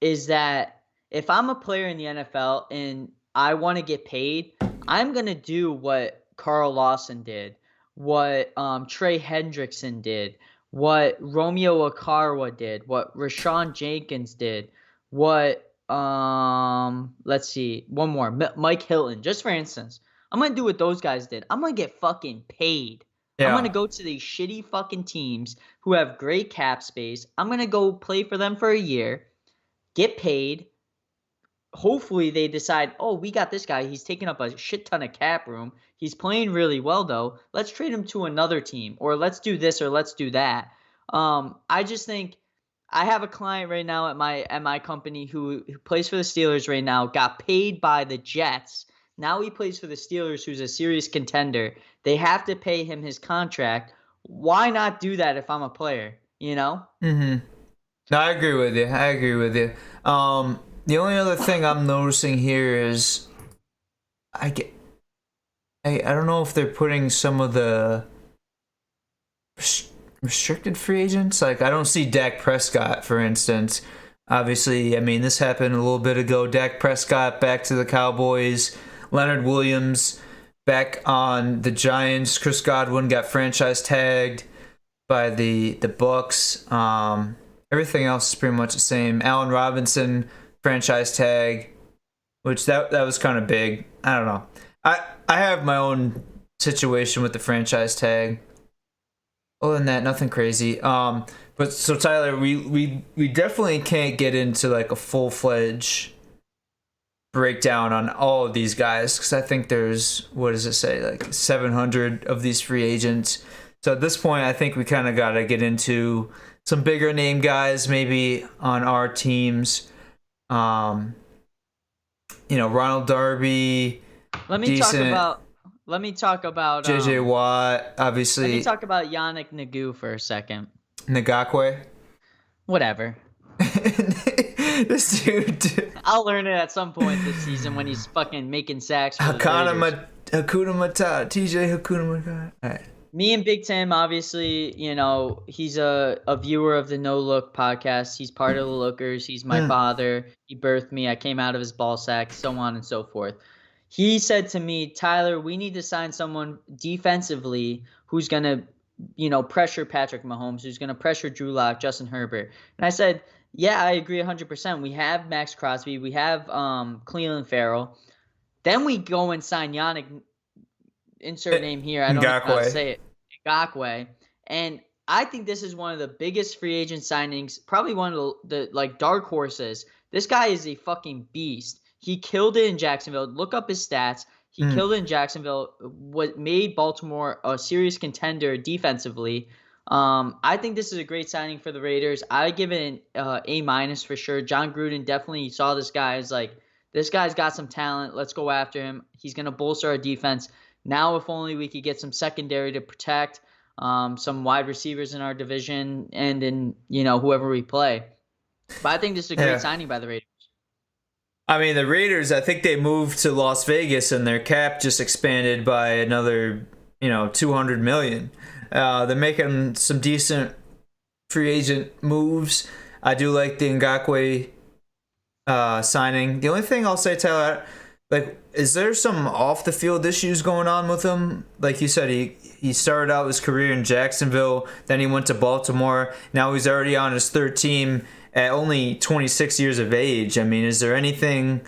Is that if I'm a player in the NFL and I want to get paid, I'm going to do what Carl Lawson did, what Trey Hendrickson did, what Romeo Okarwa did, what Rashawn Jenkins did, what, let's see, one more, Mike Hilton, just for instance. I'm going to do what those guys did. I'm going to get fucking paid. Yeah. I'm going to go to these shitty fucking teams who have great cap space. I'm going to go play for them for a year, get paid. Hopefully they decide, we got this guy. He's taking up a shit ton of cap room. He's playing really well, though. Let's trade him to another team, or let's do this, or let's do that. I just think I have a client right now at my company who plays for the Steelers right now, got paid by the Jets. Now he plays for the Steelers, who's a serious contender. They have to pay him his contract. Why not do that if I'm a player, Mm-hmm. No, I agree with you. The only other thing I'm noticing here is I don't know if they're putting some of the restricted free agents. Like, I don't see Dak Prescott, for instance. Obviously, I mean, this happened a little bit ago. Dak Prescott back to the Cowboys. Leonard Williams back on the Giants. Chris Godwin got franchise tagged by the Bucks. Everything else is pretty much the same. Allen Robinson franchise tag, which that was kind of big. I don't know. I have my own situation with the franchise tag. Other than that, nothing crazy. But so Tyler, we definitely can't get into like a full-fledged breakdown on all of these guys because I think there's, what does it say, like 700 of these free agents. So at this point, I think we kind of got to get into some bigger name guys maybe on our teams. Ronald Darby. Let me talk about JJ Watt, obviously. Let me talk about Yannick Nagu for a second. Ngakwe. Whatever. This dude. I'll learn it at some point this season when he's fucking making sacks. Hakuna Matata. TJ Hakuna Matata. All right. Me and Big Tim, obviously, he's a viewer of the No Look podcast. He's part of the Lookers. He's my father. He birthed me. I came out of his ball sack, so on and so forth. He said to me, Tyler, we need to sign someone defensively who's going to, pressure Patrick Mahomes, who's going to pressure Drew Lock, Justin Herbert. And I said, yeah, I agree 100%. We have Max Crosby. We have Cleveland Farrell. Then we go and sign Yannick, insert name here. I don't know how to say it. Ngakwe. And I think this is one of the biggest free agent signings, probably one of the like dark horses. This guy is a fucking beast. He killed it in Jacksonville. Look up his stats. He killed it in Jacksonville. What made Baltimore a serious contender defensively. I think this is a great signing for the Raiders. I give it an A- for sure. John Gruden definitely saw this guy as like, this guy's got some talent. Let's go after him. He's going to bolster our defense. Now, if only we could get some secondary to protect, some wide receivers in our division and in, whoever we play. But I think this is a great signing by the Raiders. I mean, the Raiders, I think they moved to Las Vegas and their cap just expanded by another, $200 million. They're making some decent free agent moves. I do like the Ngakwe signing. The only thing I'll say, Tyler, like, is there some off the field issues going on with him? Like you said, he started out his career in Jacksonville, then he went to Baltimore. Now he's already on his third team at only 26 years of age. I mean, is there anything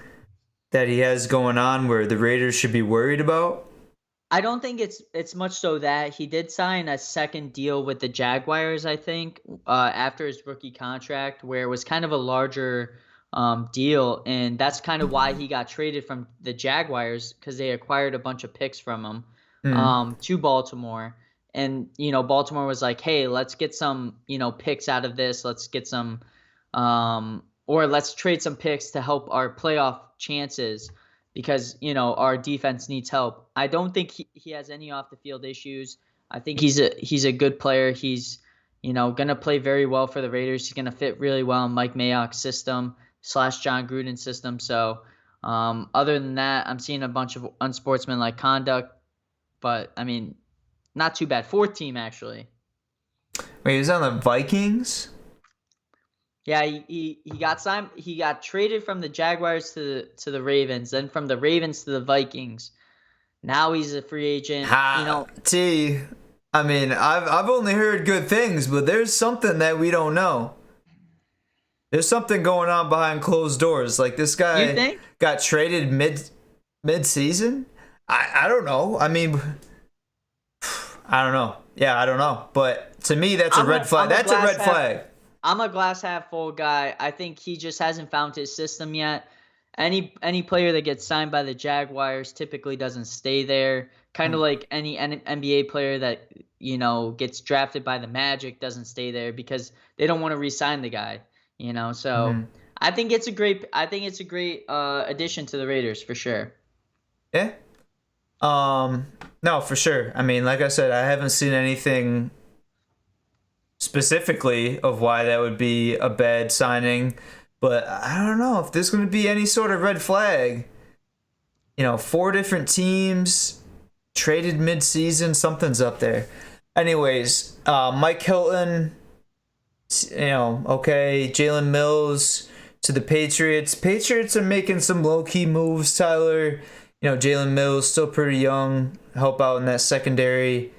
that he has going on where the Raiders should be worried about? I don't think it's much so that he did sign a second deal with the Jaguars, I think, after his rookie contract, where it was kind of a larger deal, and that's kind of why he got traded from the Jaguars, because they acquired a bunch of picks from him to Baltimore. And, Baltimore was like, hey, let's get some, picks out of this. Let's get some or let's trade some picks to help our playoff chances because, our defense needs help. I don't think he has any off the field issues. I think he's a good player. He's, going to play very well for the Raiders. He's going to fit really well in Mike Mayock's system / John Gruden's system. So other than that, I'm seeing a bunch of unsportsmanlike conduct, but I mean, not too bad. Fourth team, actually. Wait, he's on the Vikings? Yeah, he got signed. He got traded from the Jaguars to the Ravens, then from the Ravens to the Vikings. Now he's a free agent. I mean, I've only heard good things, but there's something that we don't know. There's something going on behind closed doors. Like, this guy got traded mid-season? I don't know. I mean, I don't know. Yeah, I don't know. But to me, that's a red flag. That's a red flag. I'm a glass half full guy. I think he just hasn't found his system yet. Any player that gets signed by the Jaguars typically doesn't stay there. Kind of like any NBA player that, gets drafted by the Magic doesn't stay there because they don't want to re-sign the guy. So I think it's a great addition to the Raiders for sure. Yeah. No, for sure. I mean, like I said, I haven't seen anything specifically of why that would be a bad signing, but I don't know if there's going to be any sort of red flag. 4 different teams, traded mid-season. Something's up there. Anyways, Mike Hilton, okay. Jalen Mills to the Patriots. Patriots are making some low-key moves, Tyler. Jalen Mills still pretty young. Help out in that secondary.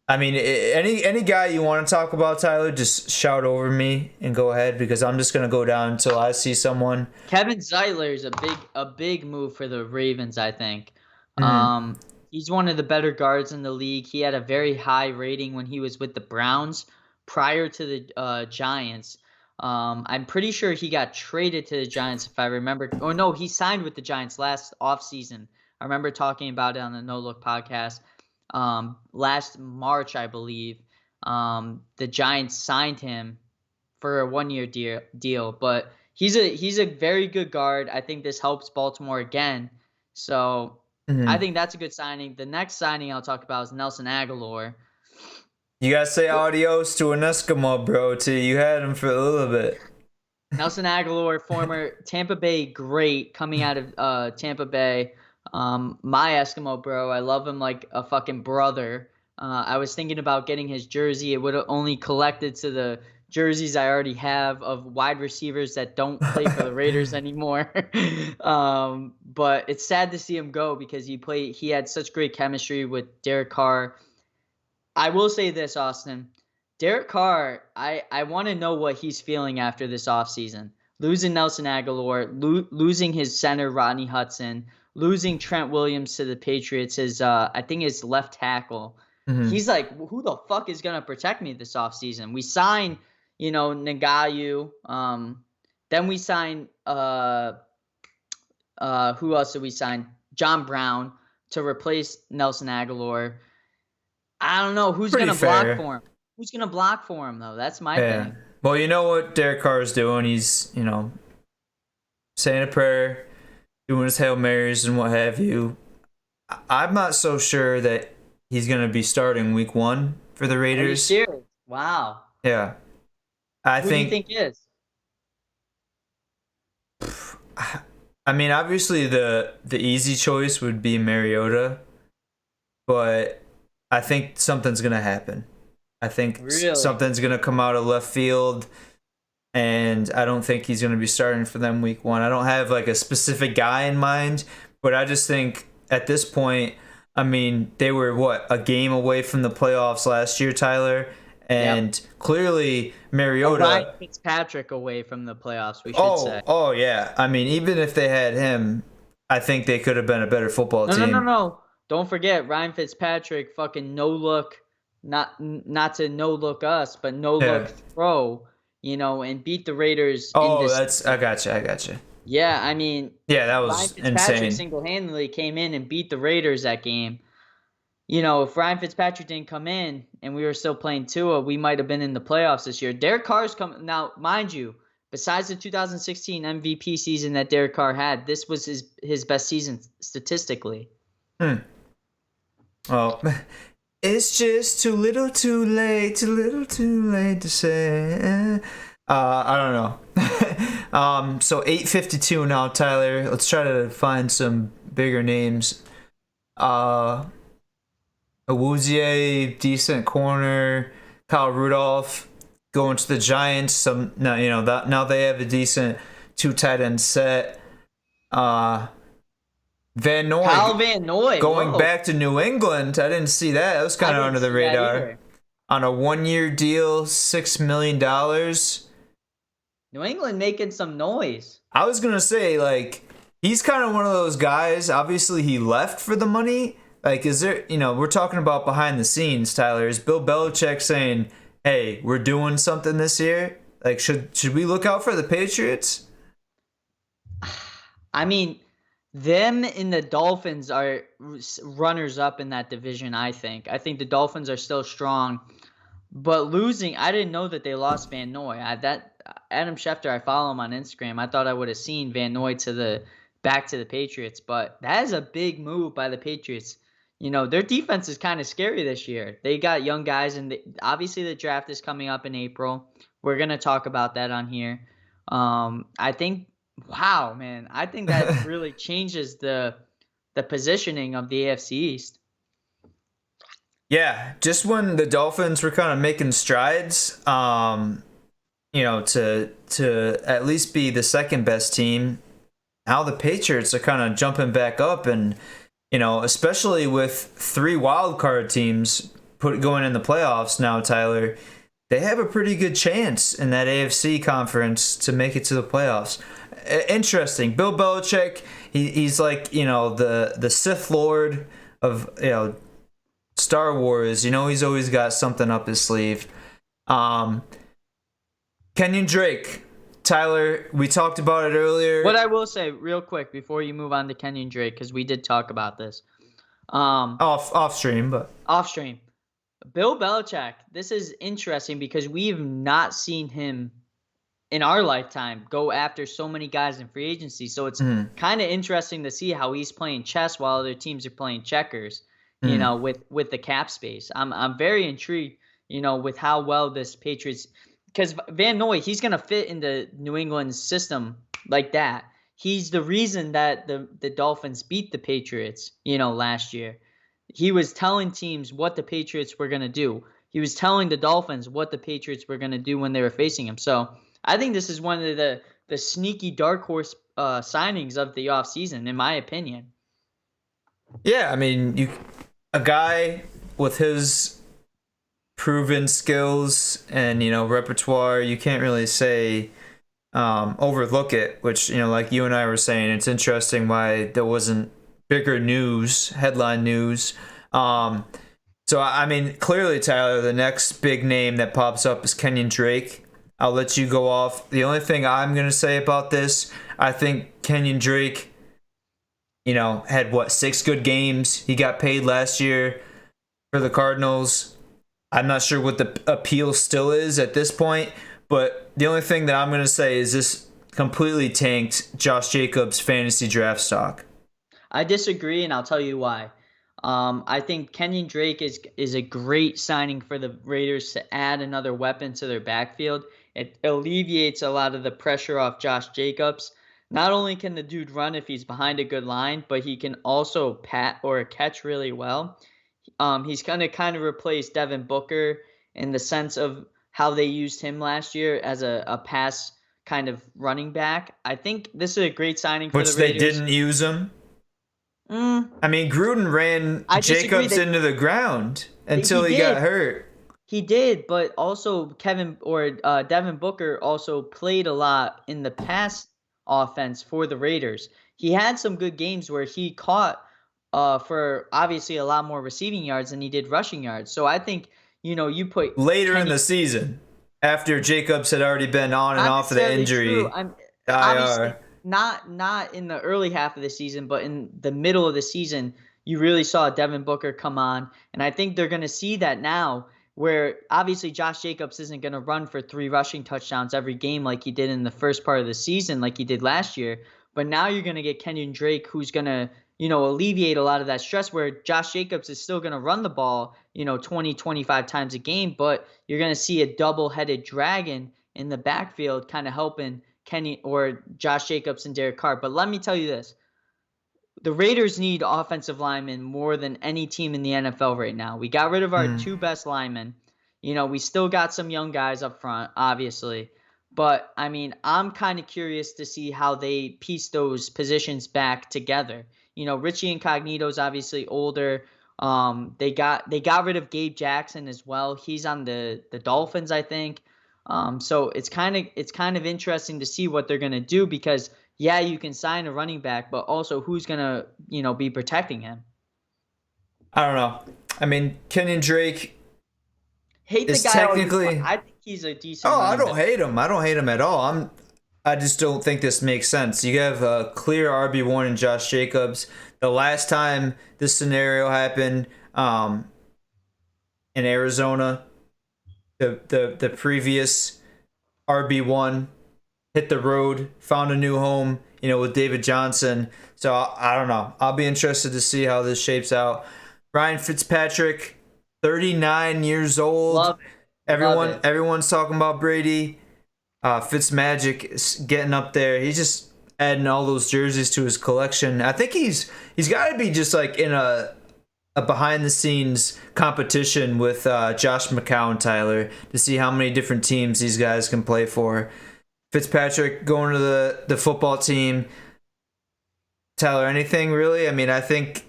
I mean, any guy you want to talk about, Tyler, just shout over me and go ahead because I'm just gonna go down until I see someone. Kevin Zeitler is a big move for the Ravens, I think. Mm-hmm. He's one of the better guards in the league. He had a very high rating when he was with the Browns prior to the Giants. I'm pretty sure he got traded to the Giants if I remember. Or no, he signed with the Giants last offseason. I remember talking about it on the No Look podcast. Last March, I believe, the Giants signed him for a 1-year deal, but he's a very good guard. I think this helps Baltimore again. So I Mm-hmm. think that's a good signing. The next signing I'll talk about is Nelson Aguilar. You gotta say adios to an Eskimo, bro. Too. You had him for a little bit. Nelson Aguilar, former Tampa Bay great, coming out of Tampa Bay. My Eskimo bro, I love him like a fucking brother. I was thinking about getting his jersey. It would have only collected to the jerseys I already have of wide receivers that don't play for the Raiders anymore. But it's sad to see him go because he had such great chemistry with Derek Carr. I will say this, Austin. Derek Carr, I want to know what he's feeling after this offseason. Losing Nelson Aguilar, losing his center, Rodney Hudson, losing Trent Williams to the Patriots, I think his left tackle. Mm-hmm. He's like, who the fuck is going to protect me this offseason? We signed, Nagayu. Then we signed, who else did we sign? John Brown to replace Nelson Aguilar. I don't know who's Pretty gonna block fair. for him. Who's gonna block for him though? That's my Yeah. thing. Well, you know what Derek Carr is doing? He's, saying a prayer, doing his Hail Marys and what have you. I'm not so sure that he's going to be starting week 1 for the Are you Raiders. serious? Wow. Yeah. I Who do you think, think is? I mean, obviously the easy choice would be Mariota, but I think something's going to happen. I think Really? something's going to come out of left field, and I don't think he's going to be starting for them week 1. I don't have like a specific guy in mind, but I just think at this point, I mean, they were a game away from the playoffs last year, Tyler, and clearly Mariota. Ryan Fitzpatrick away from the playoffs, we should say. Oh yeah. I mean, even if they had him, I think they could have been a better football team. No. Don't forget Ryan Fitzpatrick, fucking no look, not to no look us, but no look throw, and beat the Raiders. I gotcha. Yeah, I mean, yeah, that Ryan was Fitzpatrick insane. single-handedly came in and beat the Raiders that game. If Ryan Fitzpatrick didn't come in and we were still playing Tua, we might have been in the playoffs this year. Derek Carr's come now, mind you. Besides the 2016 MVP season that Derek Carr had, this was his best season statistically. Well, it's just too little, too late to say. I don't know. So 8:52 now, Tyler. Let's try to find some bigger names. Awuzie, decent corner. Kyle Rudolph going to the Giants. Now they have a decent 2 tight end set. Van Noy. Kyle Van Noy going back to New England. I didn't see that. That was kind of under the radar. On a 1-year deal, $6 million. New England making some noise. I was going to say, he's kind of one of those guys. Obviously, he left for the money. Is there, we're talking about behind the scenes, Tyler. Is Bill Belichick saying, hey, we're doing something this year? Should we look out for the Patriots? I mean, them and the Dolphins are runners up in that division, I think. I think the Dolphins are still strong. But losing, I didn't know that they lost Van Noy. Adam Schefter, I follow him on Instagram. I thought I would have seen Van Noy back to the Patriots. But that is a big move by the Patriots. Their defense is kind of scary this year. They got young guys, and obviously the draft is coming up in April. We're going to talk about that on here. I think, wow, man, I think that really changes the the positioning of the AFC East. Yeah, just when the Dolphins were kind of making strides, to at least be the second best team, now the Patriots are kind of jumping back up, and especially with 3 wild card teams going in the playoffs now, Tyler, they have a pretty good chance in that AFC conference to make it to the playoffs. Interesting. Bill Belichick, he's like, the Sith Lord of, Star Wars. He's always got something up his sleeve. Kenyon Drake. Tyler, we talked about it earlier. What I will say real quick before you move on to Kenyon Drake, because we did talk about this. Off stream, but off stream. Bill Belichick, this is interesting because we've not seen him in our lifetime go after so many guys in free agency. So it's kind of interesting to see how he's playing chess while other teams are playing checkers, with the cap space. I'm very intrigued, with how well this Patriots, because Van Noy, he's going to fit into New England's system like that. He's the reason that the Dolphins beat the Patriots, last year. He was telling teams what the Patriots were going to do. He was telling the Dolphins what the Patriots were going to do when they were facing him. So I think this is one of the sneaky dark horse signings of the offseason, in my opinion. Yeah, I mean, a guy with his proven skills and repertoire, you can't really say overlook it. Which like you and I were saying, it's interesting why there wasn't bigger news, headline news. So I mean, clearly, Tyler, the next big name that pops up is Kenyon Drake. I'll let you go off. The only thing I'm going to say about this, I think Kenyon Drake, had 6 good games. He got paid last year for the Cardinals. I'm not sure what the appeal still is at this point, but the only thing that I'm going to say is this completely tanked Josh Jacobs' fantasy draft stock. I disagree, and I'll tell you why. I think Kenyon Drake is a great signing for the Raiders to add another weapon to their backfield. It alleviates a lot of the pressure off Josh Jacobs. Not only can the dude run if he's behind a good line, but he can also pat or catch really well. He's going to kind of replace Devin Booker in the sense of how they used him last year as a pass kind of running back. I think this is a great signing for the Raiders. Which they didn't use him. I mean, Gruden ran Jacobs into the ground until he got hurt. He did, but also Devin Booker also played a lot in the pass offense for the Raiders. He had some good games where he caught for obviously a lot more receiving yards than he did rushing yards. So I think, you put later in the season after Jacobs had already been on and off of the injury. IR. Not in the early half of the season, but in the middle of the season, you really saw Devin Booker come on. And I think they're going to see that now, where obviously Josh Jacobs isn't going to run for 3 rushing touchdowns every game like he did in the first part of the season, like he did last year. But now you're going to get Kenyon Drake, who's going to, alleviate a lot of that stress, where Josh Jacobs is still going to run the ball, 20, 25 times a game. But you're going to see a double-headed dragon in the backfield kind of helping Kenny or Josh Jacobs and Derek Carr. But let me tell you this. The Raiders need offensive linemen more than any team in the NFL right now. We got rid of our 2 best linemen. We still got some young guys up front, obviously. But, I mean, I'm kind of curious to see how they piece those positions back together. Richie Incognito's obviously older. They got rid of Gabe Jackson as well. He's on the Dolphins, I think. So it's kind of interesting to see what they're going to do, because yeah, you can sign a running back, but also who's going to, be protecting him? I don't know. I mean, Kenyon Drake is technically, I think he's a decent. I don't hate him. I don't hate him at all. I just don't think this makes sense. You have a clear RB1 in Josh Jacobs. The last time this scenario happened, in Arizona, the previous RB1 hit the road, found a new home, with David Johnson. So I don't know. I'll be interested to see how this shapes out. Ryan Fitzpatrick, 39 years old. Everyone's talking about Brady. Fitzmagic is getting up there. He's just adding all those jerseys to his collection. I think he's got to be just like in a behind the scenes competition with Josh McCown, Tyler, to see how many different teams these guys can play for. Fitzpatrick going to the football team. Tyler, anything really? I mean, I think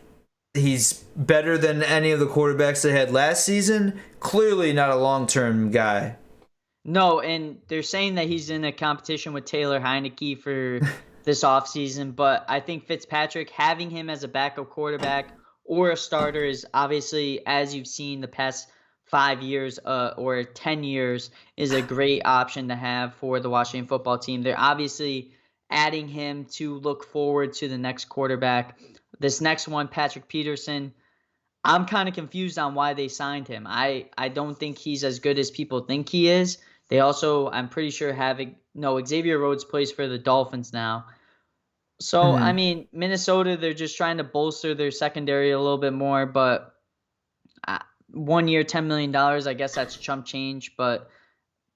he's better than any of the quarterbacks they had last season. Clearly not a long-term guy. No, and they're saying that he's in a competition with Taylor Heineke for this offseason, but I think Fitzpatrick, having him as a backup quarterback or a starter is obviously, as you've seen the past 5 years or 10 years, is a great option to have for the Washington football team. They're obviously adding him to look forward to the next quarterback. This next one, Patrick Peterson, I'm kind of confused on why they signed him. I don't think he's as good as people think he is. They also, I'm pretty sure, Xavier Rhodes plays for the Dolphins now. So, I mean, Minnesota, they're just trying to bolster their secondary a little bit more, but 1 year, $10 million, I guess that's chump change, but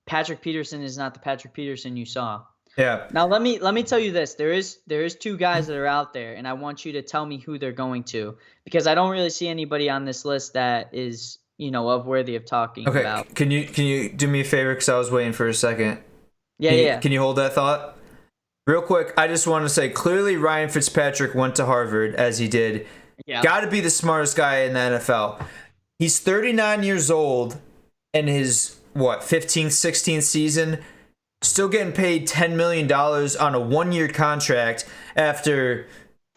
Patrick Peterson is not the Patrick Peterson you saw. Yeah. Now let me tell you this. There is two guys that are out there, and I want you to tell me who they're going to, because I don't really see anybody on this list that is, of worthy of talking about. Okay. Can you do me a favor, because I was waiting for a second? Yeah. Can you hold that thought? Real quick, I just want to say, clearly Ryan Fitzpatrick went to Harvard, as he did. Yeah. Got to be the smartest guy in the NFL. He's 39 years old in his, 15th, 16th season, still getting paid $10 million on a 1-year contract after,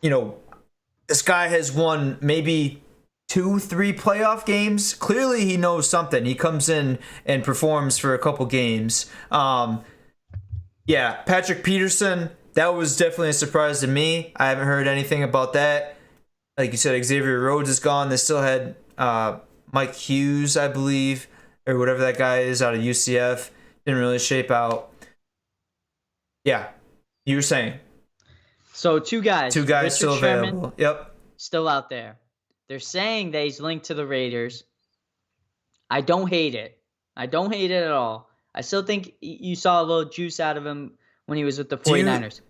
this guy has won maybe 2-3 playoff games. Clearly he knows something. He comes in and performs for a couple games. Yeah, Patrick Peterson, that was definitely a surprise to me. I haven't heard anything about that. Like you said, Xavier Rhodes is gone. They still had Mike Hughes, I believe, or whatever that guy is out of UCF. Didn't really shape out. Yeah, you were saying. So two guys. Richard still Sherman, available. Yep. Still out there. They're saying that he's linked to the Raiders. I don't hate it. I don't hate it at all. I still think you saw a little juice out of him when he was with the 49ers.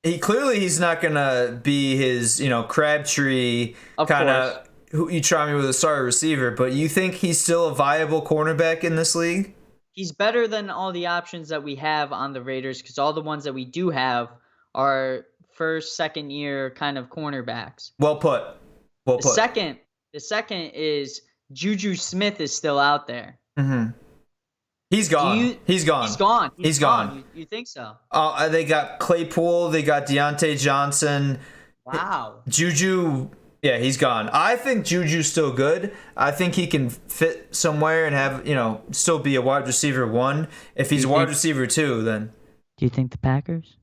He's not going to be his, Crabtree kind of who you try me with a starter receiver, but you think he's still a viable cornerback in this league? He's better than all the options that we have on the Raiders, because all the ones that we do have are first, second year kind of cornerbacks. Well put. The second is Juju Smith is still out there. Mm-hmm. He's gone. He's gone. You think so? They got Claypool. They got Deontay Johnson. Wow. Juju. Yeah, he's gone. I think Juju's still good. I think he can fit somewhere and have, still be a wide receiver 1. If he's a wide receiver 2, then. Do you think the Packers?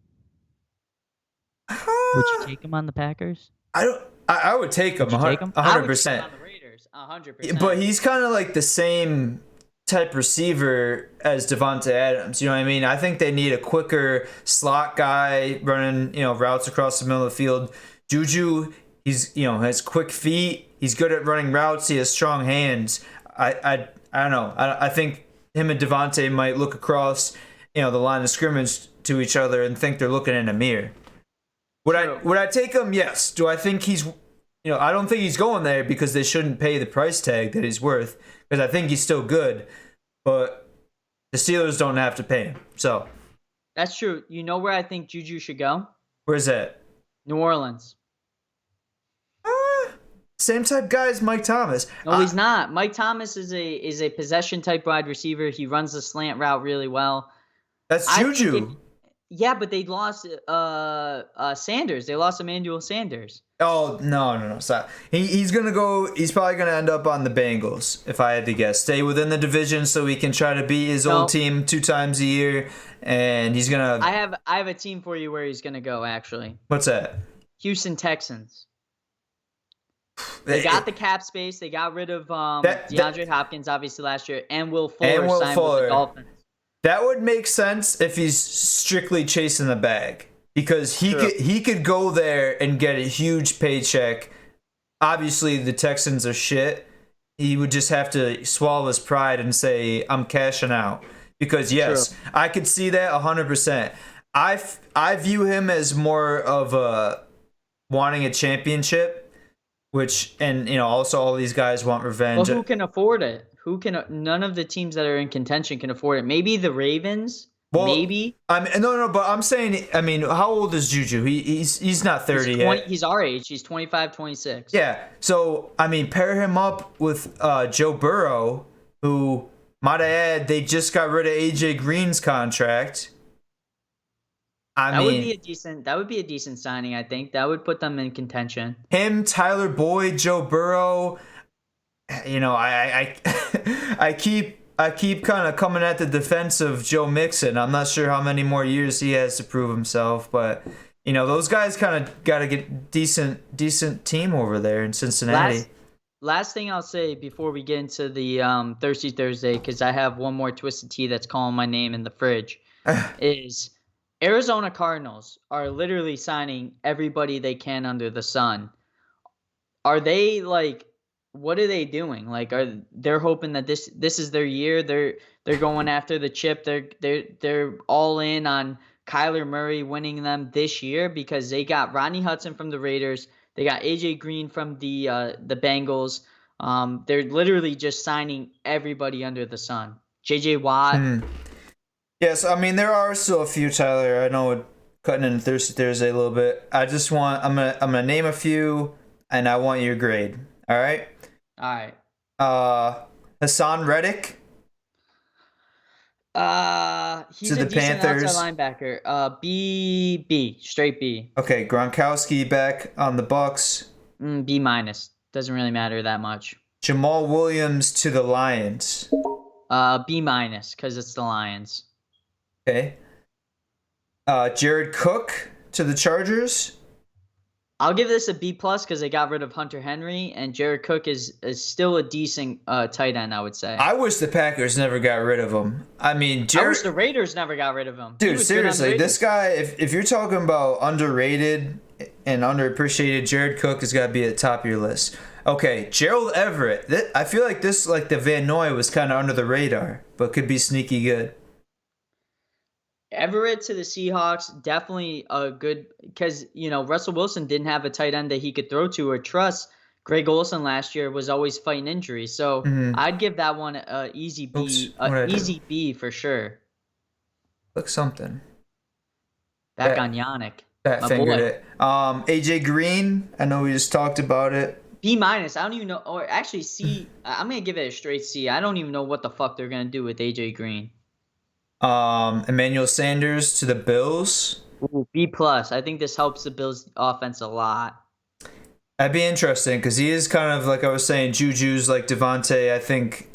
Would you take him on the Packers? I would take him 100%. I would take him on the Raiders, 100%. But he's kind of like the same type receiver as Devontae Adams. You know what I mean? I think they need a quicker slot guy running, routes across the middle of the field. Juju, he's has quick feet. He's good at running routes. He has strong hands. I don't know. I think him and Devontae might look across the line of scrimmage to each other and think they're looking in a mirror. Would I take him? Yes. Do I think he's I don't think he's going there because they shouldn't pay the price tag that he's worth, because I think he's still good, but the Steelers don't have to pay him. So that's true. You know where I think Juju should go? Where's that? New Orleans. Same type guy as Mike Thomas. No, he's not. Mike Thomas is a possession type wide receiver. He runs the slant route really well. That's Juju. Yeah, but they lost Sanders. They lost Emmanuel Sanders. Oh, no. Stop. He's going to go. He's probably going to end up on the Bengals, if I had to guess. Stay within the division so he can try to beat his old team 2 times a year. And he's going to. I have a team for you where he's going to go, actually. What's that? Houston Texans. They got the cap space. They got rid of DeAndre Hopkins, obviously, last year. And Will Fuller signed with the Dolphins. That would make sense if he's strictly chasing the bag, because he could go there and get a huge paycheck. Obviously, the Texans are shit. He would just have to swallow his pride and say, "I'm cashing out." Because yes, I could see that 100%. I view him as more of a wanting a championship, which and also all these guys want revenge. Well, who can afford it? Who can? None of the teams that are in contention can afford it. Maybe the Ravens. Well, Maybe. no, but I'm saying, I mean, how old is Juju? He's not 30 yet. He's our age. He's 25, 26. Yeah. So, I mean, pair him up with Joe Burrow, who, might I add, they just got rid of AJ Green's contract. That would be a decent signing, I think. That would put them in contention. Him, Tyler Boyd, Joe Burrow. I keep kind of coming at the defense of Joe Mixon. I'm not sure how many more years he has to prove himself, but those guys kind of got to get decent team over there in Cincinnati. Last thing I'll say before we get into the Thirsty Thursday, because I have one more Twisted Tea that's calling my name in the fridge, is Arizona Cardinals are literally signing everybody they can under the sun. Are they what are they doing? They're hoping that this is their year? They're going after the chip. They're all in on Kyler Murray winning them this year because they got Rodney Hudson from the Raiders. They got AJ Green from the Bengals. They're literally just signing everybody under the sun. JJ Watt. Yes, I mean there are still a few, Tyler. I know we're cutting into Thirsty Thursday a little bit. I'm gonna name a few, and I want your grade. All right. All right. Hassan Reddick. He's a decent outside linebacker. B, straight B. Okay, Gronkowski back on the Bucks. B-. Doesn't really matter that much. Jamal Williams to the Lions. B-, because it's the Lions. Okay. Jared Cook to the Chargers. I'll give this a B+ because they got rid of Hunter Henry, and Jared Cook is still a decent tight end, I would say. I wish the Packers never got rid of him. I mean, I wish the Raiders never got rid of him. Dude, seriously, this guy, if you're talking about underrated and underappreciated, Jared Cook has got to be at the top of your list. Okay, Gerald Everett. I feel like this, the Van Noy, was kind of under the radar, but could be sneaky good. Everett to the Seahawks, definitely a good, because Russell Wilson didn't have a tight end that he could throw to or trust. Greg Olsen last year was always fighting injuries, so I'd give that one an easy B, easy B for sure. Look something. Back on Yannick. That fingered it. AJ Green, I know we just talked about it. B-. I don't even know, or actually C. I'm gonna give it a straight C. I don't even know what the fuck they're gonna do with AJ Green. Emmanuel Sanders to the Bills. Ooh, B+. I think this helps the Bills offense a lot. That'd be interesting because he is kind of, like I was saying, Juju's like Devontae. I think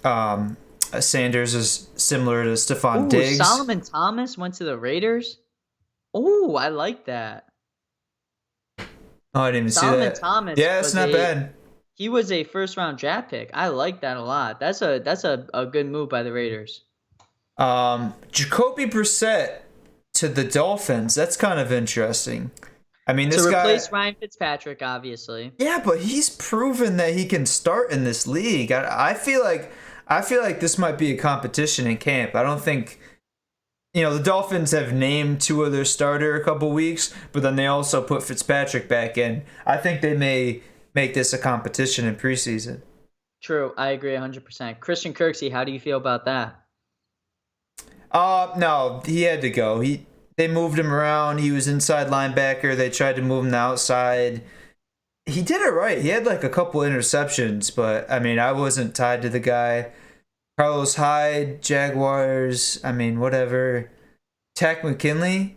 Sanders is similar to Stephon Diggs. Solomon Thomas went to the Raiders. Oh, I like that. Oh, I didn't even see that. Solomon Thomas. Yeah, it's not bad. He was a first-round draft pick. I like that a lot. That's a good move by the Raiders. Jacoby Brissett to the Dolphins. That's kind of interesting. I mean, this guy to replace Ryan Fitzpatrick, obviously. Yeah, but he's proven that he can start in this league. I feel like this might be a competition in camp. I don't think the Dolphins have named Tua their starter a couple weeks, but then they also put Fitzpatrick back in. I think they may make this a competition in preseason. True, I agree 100%. Christian Kirksey, how do you feel about that? No, he had to go. They moved him around. He was inside linebacker. They tried to move him to outside. He did it right. He had a couple interceptions, but I mean, I wasn't tied to the guy. Carlos Hyde, Jaguars. I mean, whatever. Takk McKinley.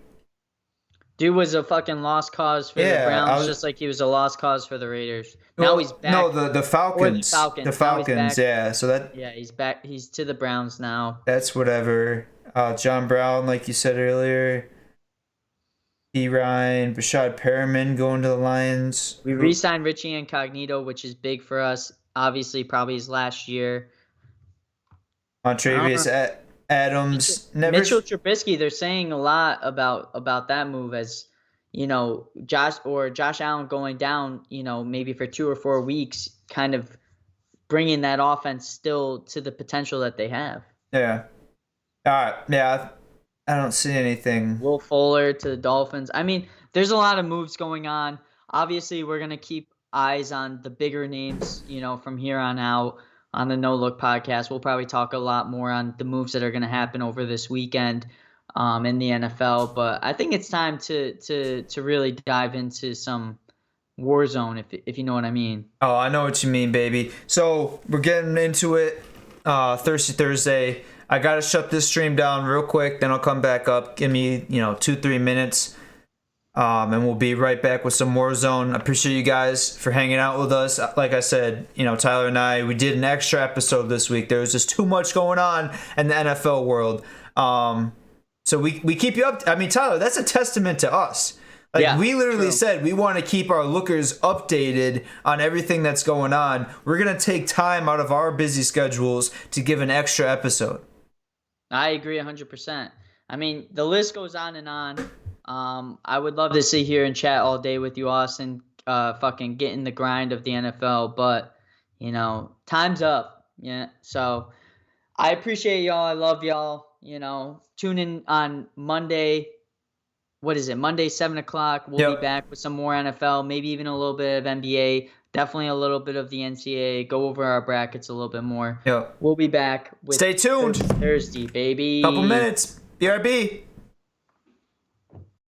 Dude was a fucking lost cause for the Browns, just like he was a lost cause for the Raiders. Now he's back. No, the Falcons. The Falcons, yeah. So that. Yeah, he's back. He's to the Browns now. That's whatever. John Brown, like you said earlier. P. Ryan, Brashad Perriman going to the Lions. We re-signed Richie Incognito, which is big for us. Obviously, probably his last year. Montravius Adams. Mitchell Trubisky, they're saying a lot about that move as, Josh Allen going down, maybe for 2 or 4 weeks, kind of bringing that offense still to the potential that they have. Yeah. All right. Yeah. I don't see anything. Will Fuller to the Dolphins. I mean, there's a lot of moves going on. Obviously, we're gonna keep eyes on the bigger names, from here on out on the No Look podcast. We'll probably talk a lot more on the moves that are gonna happen over this weekend in the NFL. But I think it's time to really dive into some Warzone, if you know what I mean. Oh, I know what you mean, baby. So we're getting into it. Thirsty Thursday. I gotta shut this stream down real quick, then I'll come back up. Give me 2-3 minutes, and we'll be right back with some Warzone. I appreciate you guys for hanging out with us. Like I said, Tyler and I, we did an extra episode this week. There was just too much going on in the NFL world. So we keep you up. I mean, Tyler, that's a testament to us. Like, Yeah, we literally true. said we want to keep our lookers updated on everything that's going on. We're going to take time out of our busy schedules to give an extra episode. I agree 100%. I mean, the list goes on and on. I would love to sit here and chat all day with you, Austin, fucking get in the grind of the NFL, but, time's up. Yeah. So I appreciate y'all. I love y'all. Tune in on Monday. What is it? Monday, 7 o'clock. We'll Yep. be back with some more NFL, maybe even a little bit of NBA, definitely a little bit of the NCAA. Go over our brackets a little bit more. Yep. We'll be back with Stay tuned. Thursday, baby. Couple minutes. BRB.